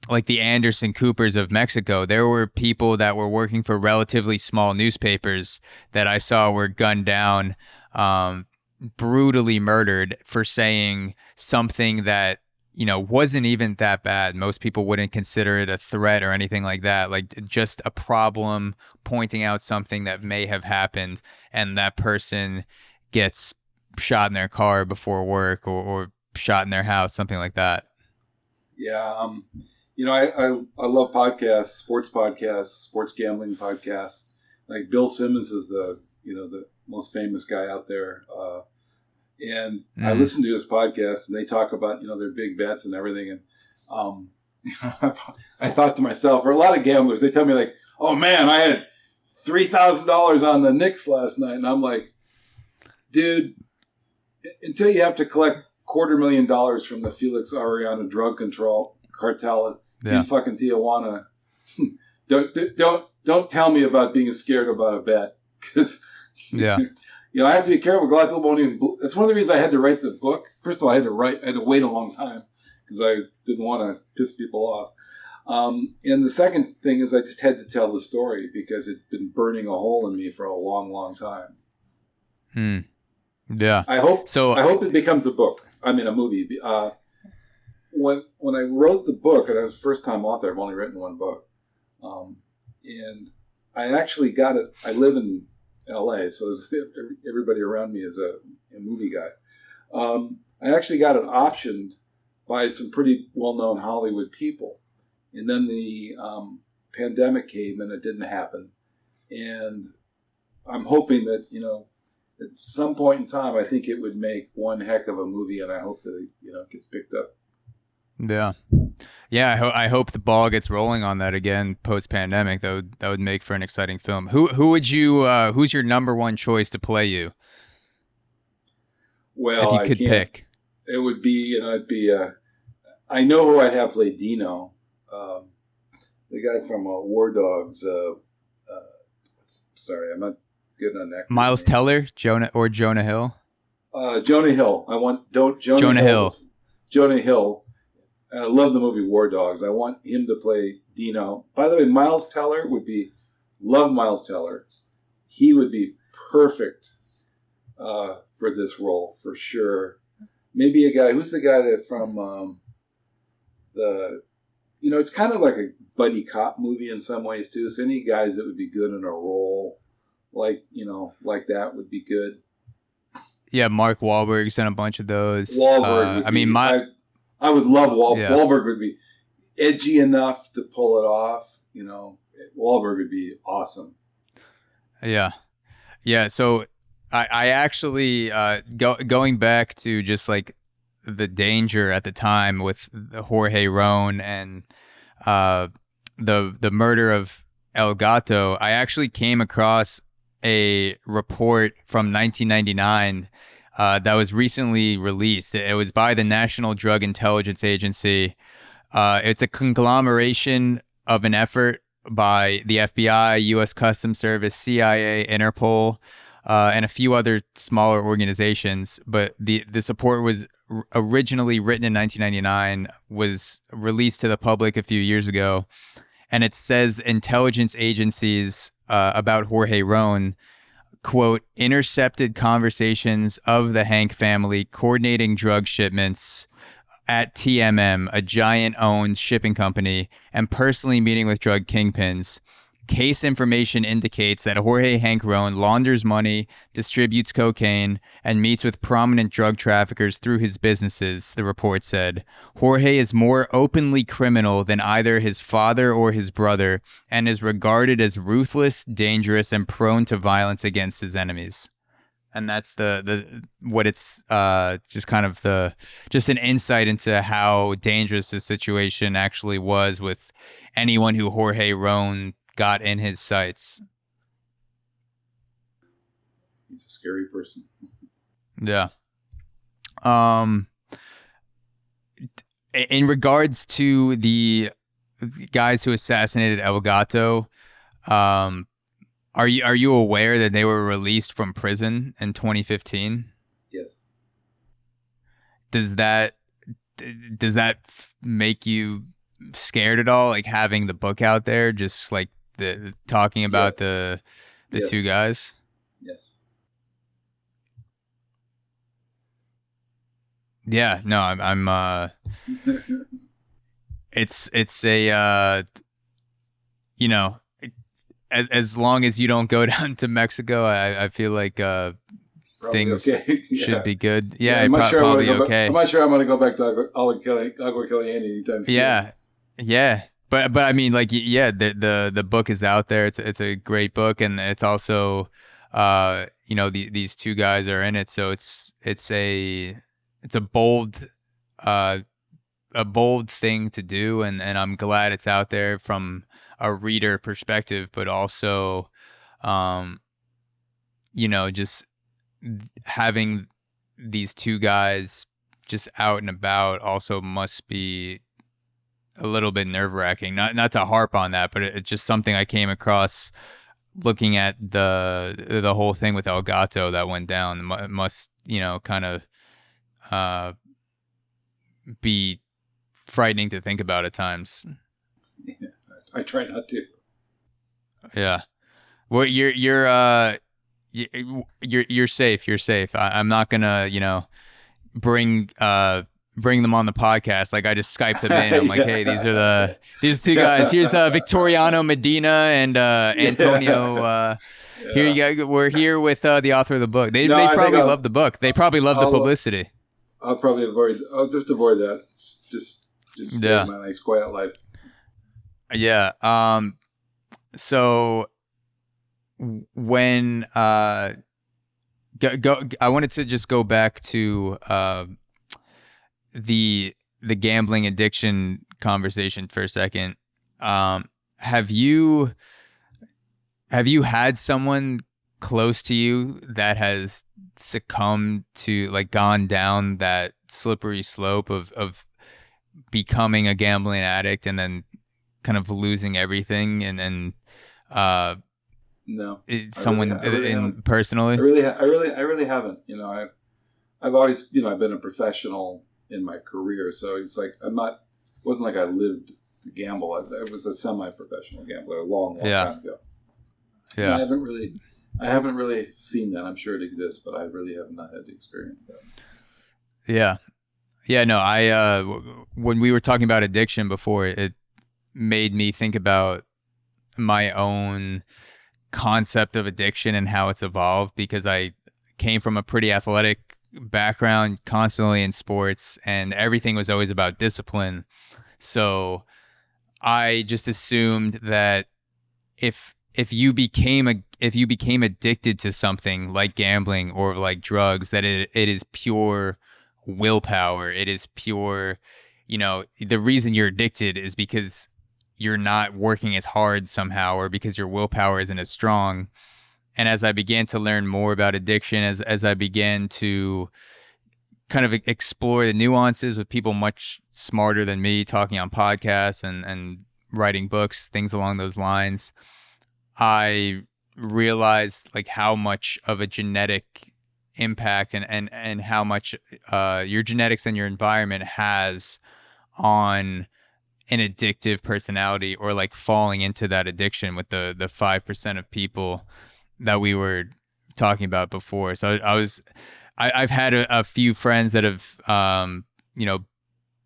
like the Anderson Coopers of Mexico. There were people that were working for relatively small newspapers that I saw were gunned down, brutally murdered for saying something that wasn't even that bad. Most people wouldn't consider it a threat or anything like that. Like just a problem, pointing out something that may have happened, and that person gets shot in their car before work or shot in their house, something like that. Yeah. I love podcasts, sports gambling podcasts. Like Bill Simmons is the most famous guy out there. And I listen to his podcast, and they talk about, their big bets and everything. And I thought to myself, or a lot of gamblers, they tell me like, oh man, I had $3,000 on the Knicks last night. And I'm like, dude, until you have to collect $250,000 from the Felix Arellano drug control cartel in fucking Tijuana, don't tell me about being scared about a bet, because I have to be careful. A lot of people won't even. That's one of the reasons I had to write the book. First of all, I had to wait a long time because I didn't want to piss people off. And the second thing is I just had to tell the story because it's been burning a hole in me for a long, long time. Yeah. I hope it becomes a book. I mean, a movie. When I wrote the book, and I was a first-time author, I've only written one book, and I actually got it. I live in LA, so everybody around me is a movie guy. I actually got it optioned by some pretty well-known Hollywood people, and then the pandemic came and it didn't happen. And I'm hoping that at some point in time, I think it would make one heck of a movie, and I hope that it gets picked up. Yeah. I hope the ball gets rolling on that again post pandemic. That would make for an exciting film. Who would you? Who's your number one choice to play you? Well, if you could pick, it would be I know who I'd have play Dino, the guy from War Dogs. Sorry, I'm not good on that. Miles Teller, Jonah Hill. Jonah Hill. I want Jonah Hill. Jonah Hill. I love the movie War Dogs. I want him to play Dino. By the way, Miles Teller love Miles Teller. He would be perfect for this role for sure. Maybe a guy, who's the guy that from it's kind of like a buddy cop movie in some ways too. So any guys that would be good in a role like that would be good. Yeah, Mark Wahlberg's done a bunch of those. Wahlberg. I would love Wahlberg. Yeah. Wahlberg would be edgy enough to pull it off. Wahlberg would be awesome. Yeah. So I actually going back to just like the danger at the time with Jorge Ron and the murder of El Gato. I actually came across a report from 1999. That was recently released. It was by the National Drug Intelligence Agency. It's a conglomeration of an effort by the FBI, U.S. Customs Service, CIA, Interpol, and a few other smaller organizations. But this report was originally written in 1999, was released to the public a few years ago, and it says intelligence agencies about Jorge Ron quote, intercepted conversations of the Hank family coordinating drug shipments at TMM, a giant-owned shipping company, and personally meeting with drug kingpins. Case information indicates that Jorge Hank Roan launders money, distributes cocaine, and meets with prominent drug traffickers through his businesses, the report said. Jorge is more openly criminal than either his father or his brother, and is regarded as ruthless, dangerous, and prone to violence against his enemies. And that's just an insight into how dangerous the situation actually was with anyone who Jorge Roan got in his sights. He's a scary person. Yeah. In regards to the guys who assassinated El Gato, are you aware that they were released from prison in 2015? Yes. Does that make you scared at all? Like having the book out there, just like talking about the Yes. two guys? Yes. Yeah. No, I'm it's a you know, as long as you don't go down to Mexico, I feel like things okay. should be good. Yeah, I'm not sure probably okay. I'm not sure I'm going to go back to Agua Caliente anytime soon. Yeah. But I mean, like, yeah, the book is out there. It's a great book, and it's also, these two guys are in it, so it's a bold thing to do, and I'm glad it's out there from a reader perspective, but also, just having these two guys just out and about also must be a little bit nerve-wracking. Not to harp on that, but it's just something I came across looking at the whole thing with El Gato that went down. It must, kind of be frightening to think about at times. Yeah, I try not to. Yeah. Well, you're safe. You're safe. I'm not gonna, bring them on the podcast. Like I just Skyped them in. I'm like, hey, these two guys. Here's Victoriano Medina and Antonio. Here you go. We're here with the author of the book. They probably love the book. They probably love the publicity. I'll probably avoid that. Just live my nice quiet life. Yeah. So when I wanted to just go back to the gambling addiction conversation for a second. Have you had someone close to you that has succumbed to, like, gone down that slippery slope of becoming a gambling addict and then kind of losing everything and no, personally? I really haven't. I've always, I've been a professional in my career, so it's like it wasn't like I lived to gamble. I was a semi-professional gambler a long time ago. Yeah, and I haven't really seen that. I'm sure it exists, but I really have not had to experience that. Yeah. No, I when we were talking about addiction before, it made me think about my own concept of addiction and how it's evolved, because I came from a pretty athletic background, constantly in sports, and everything was always about discipline. So I just assumed that if you became addicted to something like gambling or like drugs, that it is pure willpower. It is pure, the reason you're addicted is because you're not working as hard somehow, or because your willpower isn't as strong. And as I began to learn more about addiction, as I began to kind of explore the nuances with people much smarter than me, talking on podcasts and writing books, things along those lines, I realized like how much of a genetic impact and how much your genetics and your environment has on an addictive personality, or like falling into that addiction with the 5% of people that we were talking about before. So I've had a few friends that have,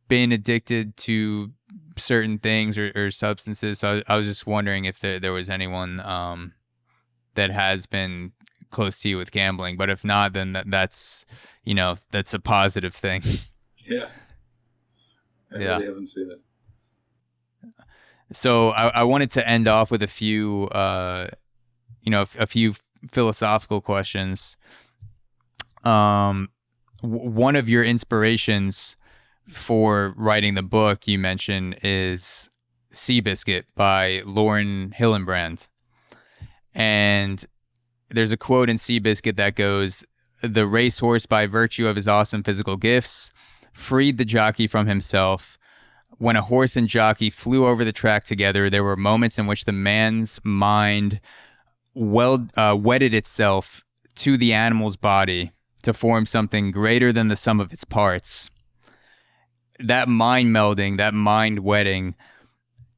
been addicted to certain things or substances. So I was just wondering if there was anyone that has been close to you with gambling. But if not, then that's a positive thing. Yeah. I really haven't seen it. So I wanted to end off with a few, a few philosophical questions. One of your inspirations for writing the book you mentioned is Seabiscuit by Lauren Hillenbrand. And there's a quote in Seabiscuit that goes, "The racehorse, by virtue of his awesome physical gifts, freed the jockey from himself. When a horse and jockey flew over the track together, there were moments in which the man's mind wedded itself to the animal's body to form something greater than the sum of its parts." That mind melding, that mind wedding,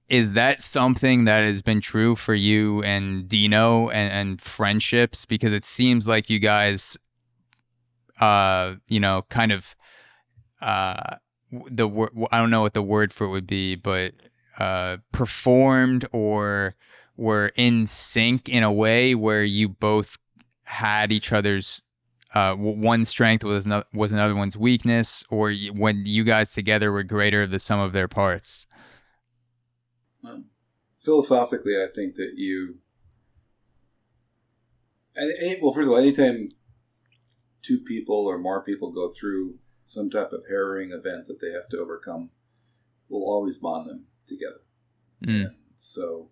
is that something that has been true for you and Dino and friendships? Because it seems like you guys, I don't know what the word for it would be, but performed or were in sync in a way where you both had each other's one strength was another one's weakness, or when you guys together were greater the sum of their parts. Philosophically, I think that first of all, anytime two people or more people go through some type of harrowing event that they have to overcome, will always bond them together. And so,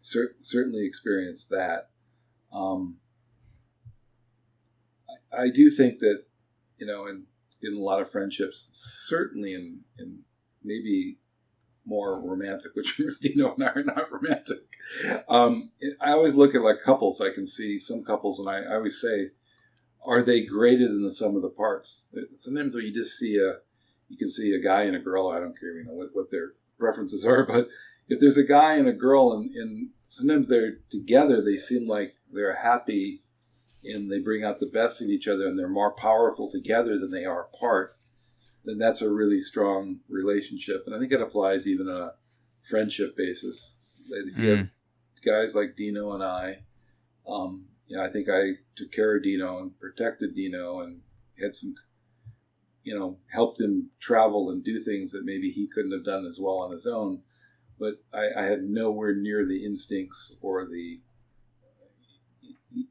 certainly experienced that. I do think that, in a lot of friendships, certainly in maybe more romantic, which Dino and I are not romantic. I always look at like couples. I can see some couples, and I always say, are they greater than the sum of the parts? Sometimes when you can see a guy and a girl. I don't care, what their preferences are, but if there's a guy and a girl, and sometimes they're together, they seem like they're happy, and they bring out the best in each other, and they're more powerful together than they are apart, then that's a really strong relationship. And I think it applies even on a friendship basis. That if you have guys like Dino and I think I took care of Dino and protected Dino and had some, helped him travel and do things that maybe he couldn't have done as well on his own. But I had nowhere near the instincts or the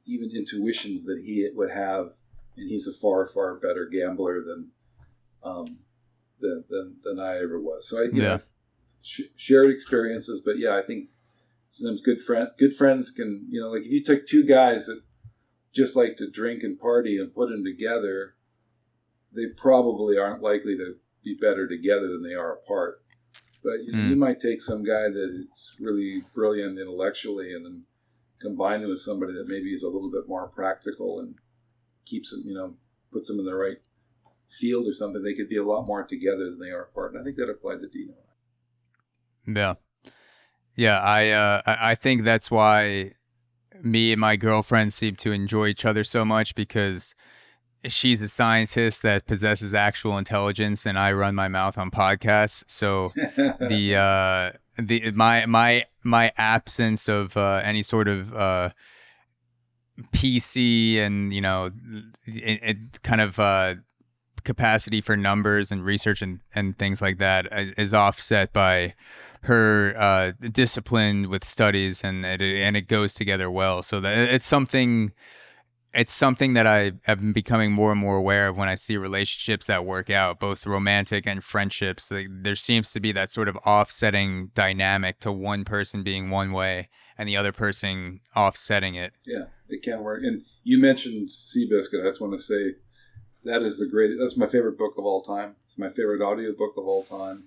even intuitions that he would have, and he's a far, far better gambler than I ever was. So shared experiences, but I think sometimes good friends can, like if you take two guys that just like to drink and party and put them together, they probably aren't likely to be better together than they are apart. But you might take some guy that is really brilliant intellectually and then combine him with somebody that maybe is a little bit more practical and keeps him, puts them in the right field or something. They could be a lot more together than they are apart. And I think that applied to Dino. Yeah. I think that's why me and my girlfriend seem to enjoy each other so much, because she's a scientist that possesses actual intelligence, and I run my mouth on podcasts. So my absence of any sort of PC and it kind of capacity for numbers and research and things like that is offset by her discipline with studies, and it goes together well. So that it's something that I have been becoming more and more aware of when I see relationships that work out, both romantic and friendships. There seems to be that sort of offsetting dynamic to one person being one way and the other person offsetting it. Yeah, it can work. And you mentioned Seabiscuit. I just want to say that's my favorite book of all time. It's my favorite audio book of all time.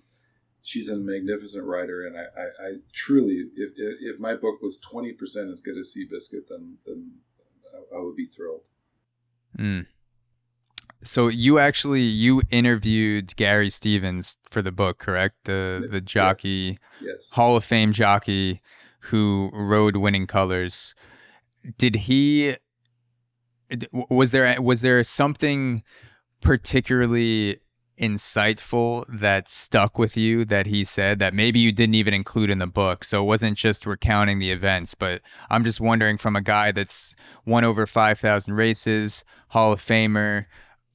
She's a magnificent writer, and I truly, if my book was 20% as good as Seabiscuit, then I would be thrilled. So you interviewed Gary Stevens for the book, correct? The jockey, yes. Hall of Fame jockey who rode Winning Colors. did he? Was there something particularly insightful that stuck with you that he said that maybe you didn't even include in the book? So it wasn't just recounting the events, but I'm just wondering, from a guy that's won over 5,000 races, Hall of Famer,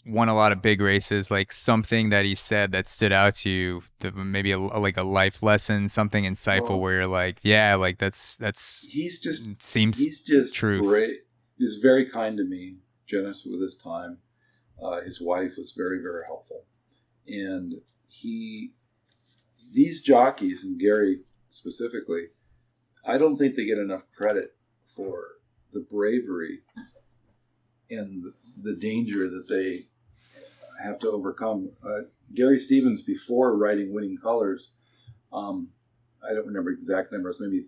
won a lot of big races, like something that he said that stood out to you, that maybe like a life lesson, something insightful Well, where you're like, yeah, like that's he's just seems he's just truth. great. He was very kind to me, generous with his time. His wife was very, very helpful, and he these jockeys, and Gary specifically, I don't think they get enough credit for the bravery and the danger that they have to overcome. Gary Stevens, before writing Winning Colors, um, I don't remember exact numbers, maybe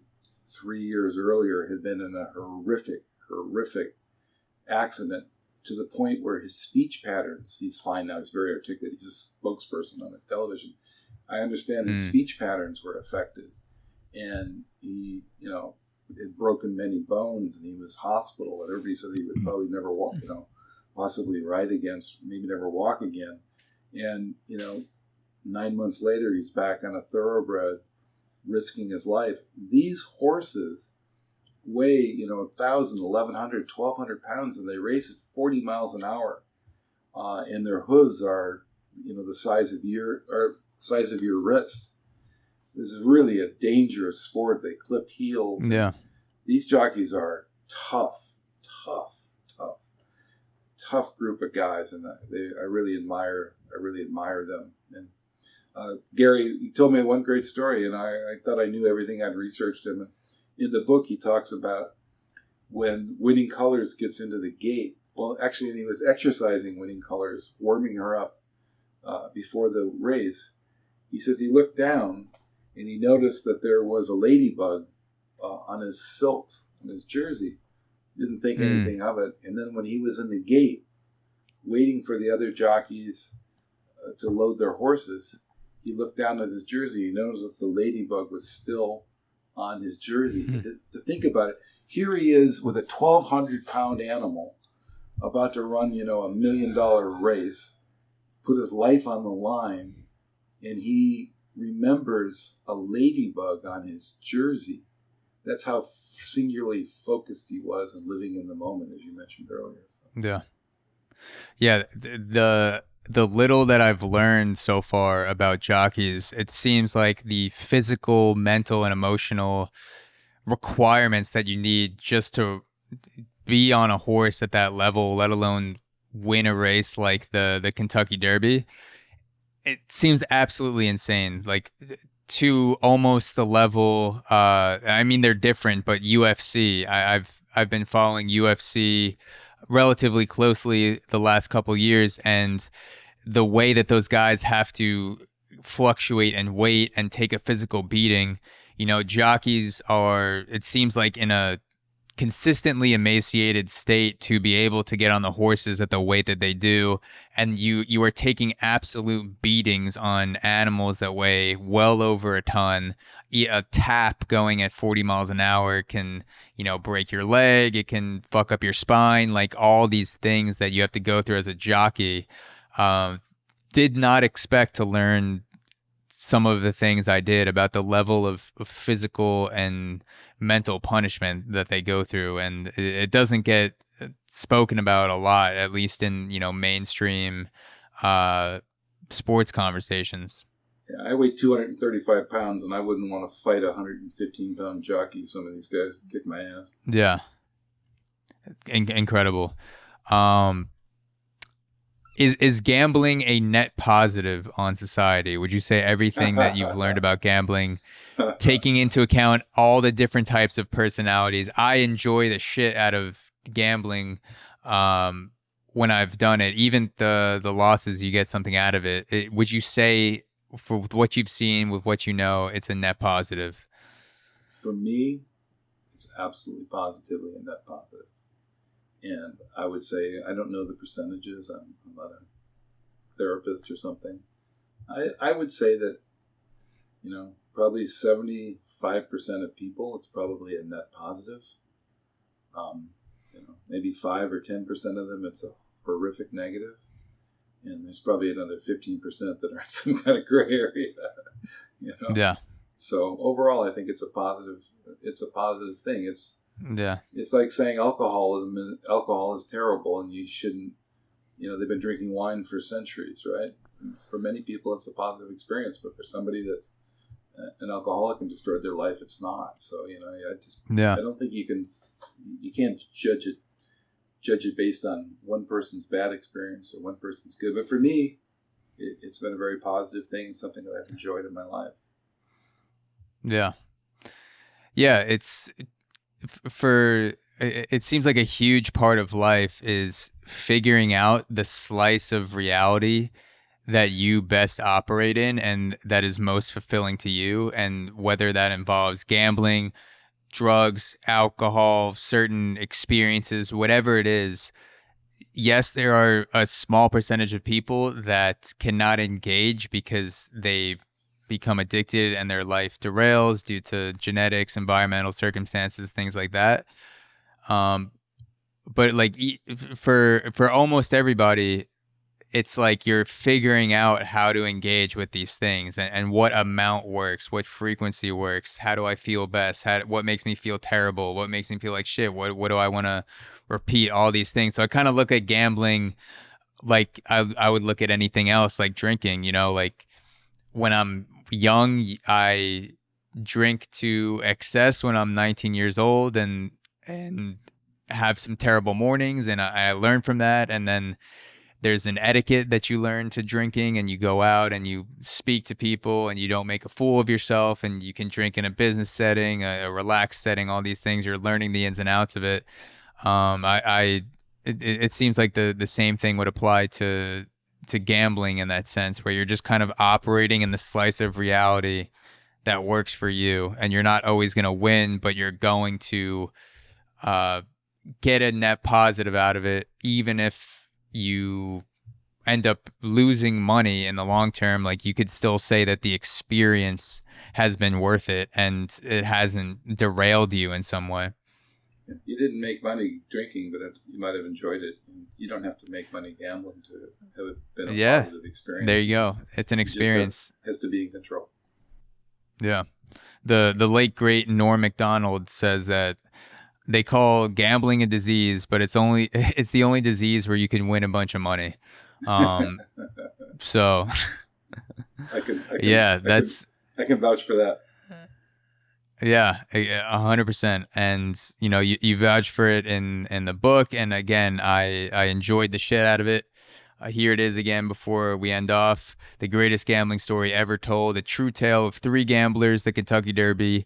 3 years earlier, had been in a horrific accident to the point where his speech patterns, he's fine now, he's very articulate, he's a spokesperson on the television. I understand his Mm. speech patterns were affected, and he, had broken many bones, and he was hospital, and everybody said he would probably never walk, possibly ride again, maybe never walk again. And, 9 months later, he's back on a thoroughbred, risking his life. These horses weigh, 1,000, 1,100, 1,200 pounds, and they race at 40 miles an hour. And their hooves are, the size of your wrist. This is really a dangerous sport. They clip heels. Yeah. These jockeys are tough, tough, tough, tough group of guys, and I really admire them. And Gary, he told me one great story, and I thought I knew everything. I'd researched him. And in the book, he talks about when Winning Colors gets into the gate. Well, actually, he was exercising Winning Colors, warming her up before the race. He says he looked down and he noticed that there was a ladybug on his silks, on his jersey. Didn't think anything of it. And then when he was in the gate, waiting for the other jockeys to load their horses, he looked down at his jersey. He noticed that the ladybug was still on his jersey. To think about it, here he is with a 1,200-pound animal about to run, $1 million race, put his life on the line, and he remembers a ladybug on his jersey. That's how singularly focused he was and living in the moment, as you mentioned earlier. So. Yeah. The little that I've learned so far about jockeys, it seems like the physical, mental, and emotional requirements that you need just to be on a horse at that level, let alone win a race like the Kentucky Derby, it seems absolutely insane. Like, to almost the level. I mean, they're different, but UFC. I've been following UFC relatively closely the last couple years, and the way that those guys have to fluctuate and wait and take a physical beating. Jockeys are, it seems like, in a consistently emaciated state to be able to get on the horses at the weight that they do, and you are taking absolute beatings on animals that weigh well over a ton. A tap going at 40 miles an hour can break your leg, it can fuck up your spine, like all these things that you have to go through as a jockey. Did not expect to learn some of the things I did about the level of physical and mental punishment that they go through. And it doesn't get spoken about a lot, at least in, mainstream sports conversations. Yeah, I weigh 235 pounds, and I wouldn't want to fight a 115-pound jockey. Some of these guys kick my ass. Yeah. Incredible. Is gambling a net positive on society? Would you say everything that you've learned about gambling, taking into account all the different types of personalities? I enjoy the shit out of gambling when I've done it. Even the losses, you get something out of it. Would you say, for what you've seen, with what you know, it's a net positive? For me, it's absolutely positively a net positive. And I would say, I don't know the percentages. I'm not a therapist or something. I would say that, probably 75% of people, it's probably a net positive. Maybe 5 or 10% of them it's a horrific negative, and there's probably another 15% that are in some kind of gray area. Yeah. So overall, I think it's a positive. It's a positive thing. It's like saying alcohol is terrible, and you shouldn't. They've been drinking wine for centuries, right? And for many people, it's a positive experience, but for somebody that's an alcoholic and destroyed their life, it's not. So I don't think you can't judge it based on one person's bad experience or one person's good. But for me, it's been a very positive thing, something that I've enjoyed in my life. Yeah. It seems like a huge part of life is figuring out the slice of reality that you best operate in and that is most fulfilling to you. And whether that involves gambling, drugs, alcohol, certain experiences, whatever it is. Yes, there are a small percentage of people that cannot engage because they become addicted and their life derails due to genetics, environmental circumstances, things like that. But like for almost everybody, it's like you're figuring out how to engage with these things and what amount works, what frequency works, how do I feel best, what makes me feel terrible, what makes me feel like shit, what do I want to repeat, all these things. So I kind of look at gambling like I would look at anything else, like drinking, like when I'm young, I drink to excess when I'm 19 years old and have some terrible mornings, and I learn from that. And then there's an etiquette that you learn to drinking, and you go out and you speak to people and you don't make a fool of yourself, and you can drink in a business setting, a relaxed setting, all these things. You're learning the ins and outs of it. It seems like the same thing would apply to gambling in that sense, where you're just kind of operating in the slice of reality that works for you, and you're not always going to win, but you're going to get a net positive out of it, even if you end up losing money in the long term. Like, you could still say that the experience has been worth it and it hasn't derailed you in some way. You didn't make money drinking, but you might have enjoyed it. You don't have to make money gambling to have it been a positive experience. There you go. It's an experience. It has to be in control. Yeah. The late great Norm Macdonald says that they call gambling a disease, but it's the only disease where you can win a bunch of money. So I can vouch for that. Yeah, 100%. And you vouch for it in the book. And again, I enjoyed the shit out of it. Here it is again before we end off. The greatest gambling story ever told. A true tale of 3 gamblers, the Kentucky Derby,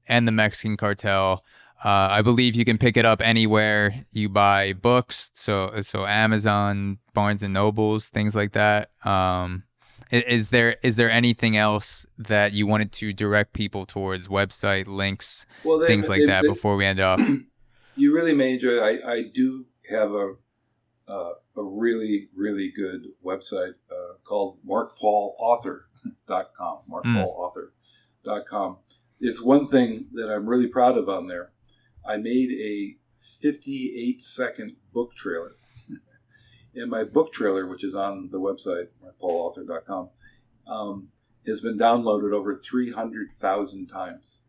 and the Mexican cartel. I believe you can pick it up anywhere you buy books. So Amazon, Barnes and Nobles, things like that. Is there anything else that you wanted to direct people towards? Website links, things like that before we end off? You really may enjoy it. I do have a really, really good website called markpaulauthor.com. markpaulauthor.com. There's one thing that I'm really proud of on there. I made a 58-second book trailer. And my book trailer, which is on the website, markpaulauthor.com, has been downloaded over 300,000 times.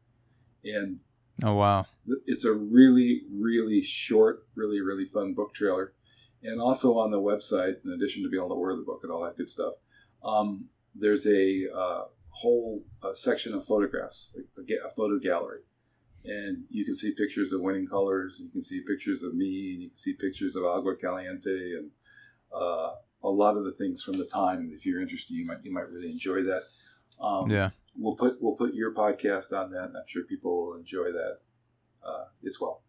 And oh, wow. It's a really, really short, really, really fun book trailer. And also on the website, in addition to being able to order the book and all that good stuff, there's a whole section of photographs, like a photo gallery. And you can see pictures of winning colors, you can see pictures of me, and you can see pictures of Agua Caliente, and a lot of the things from the time. If you're interested, you might really enjoy that. Yeah, we'll put your podcast on that, and I'm sure people will enjoy that as well.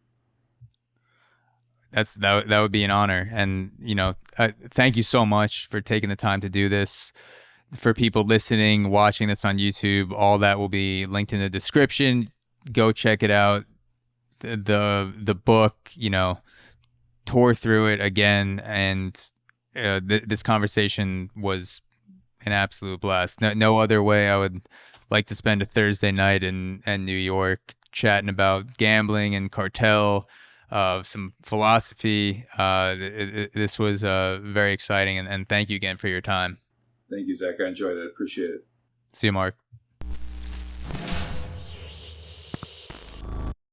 That would be an honor, and thank you so much for taking the time to do this. For people listening, watching this on YouTube, all that will be linked in the description. Go check it out. The book, tore through it again, and this conversation was an absolute blast. No other way I would like to spend a Thursday night in New York chatting about gambling and cartel. some philosophy. This was very exciting, and thank you again for your time. Thank you, Zach. I enjoyed it. I appreciate it. See you, Mark.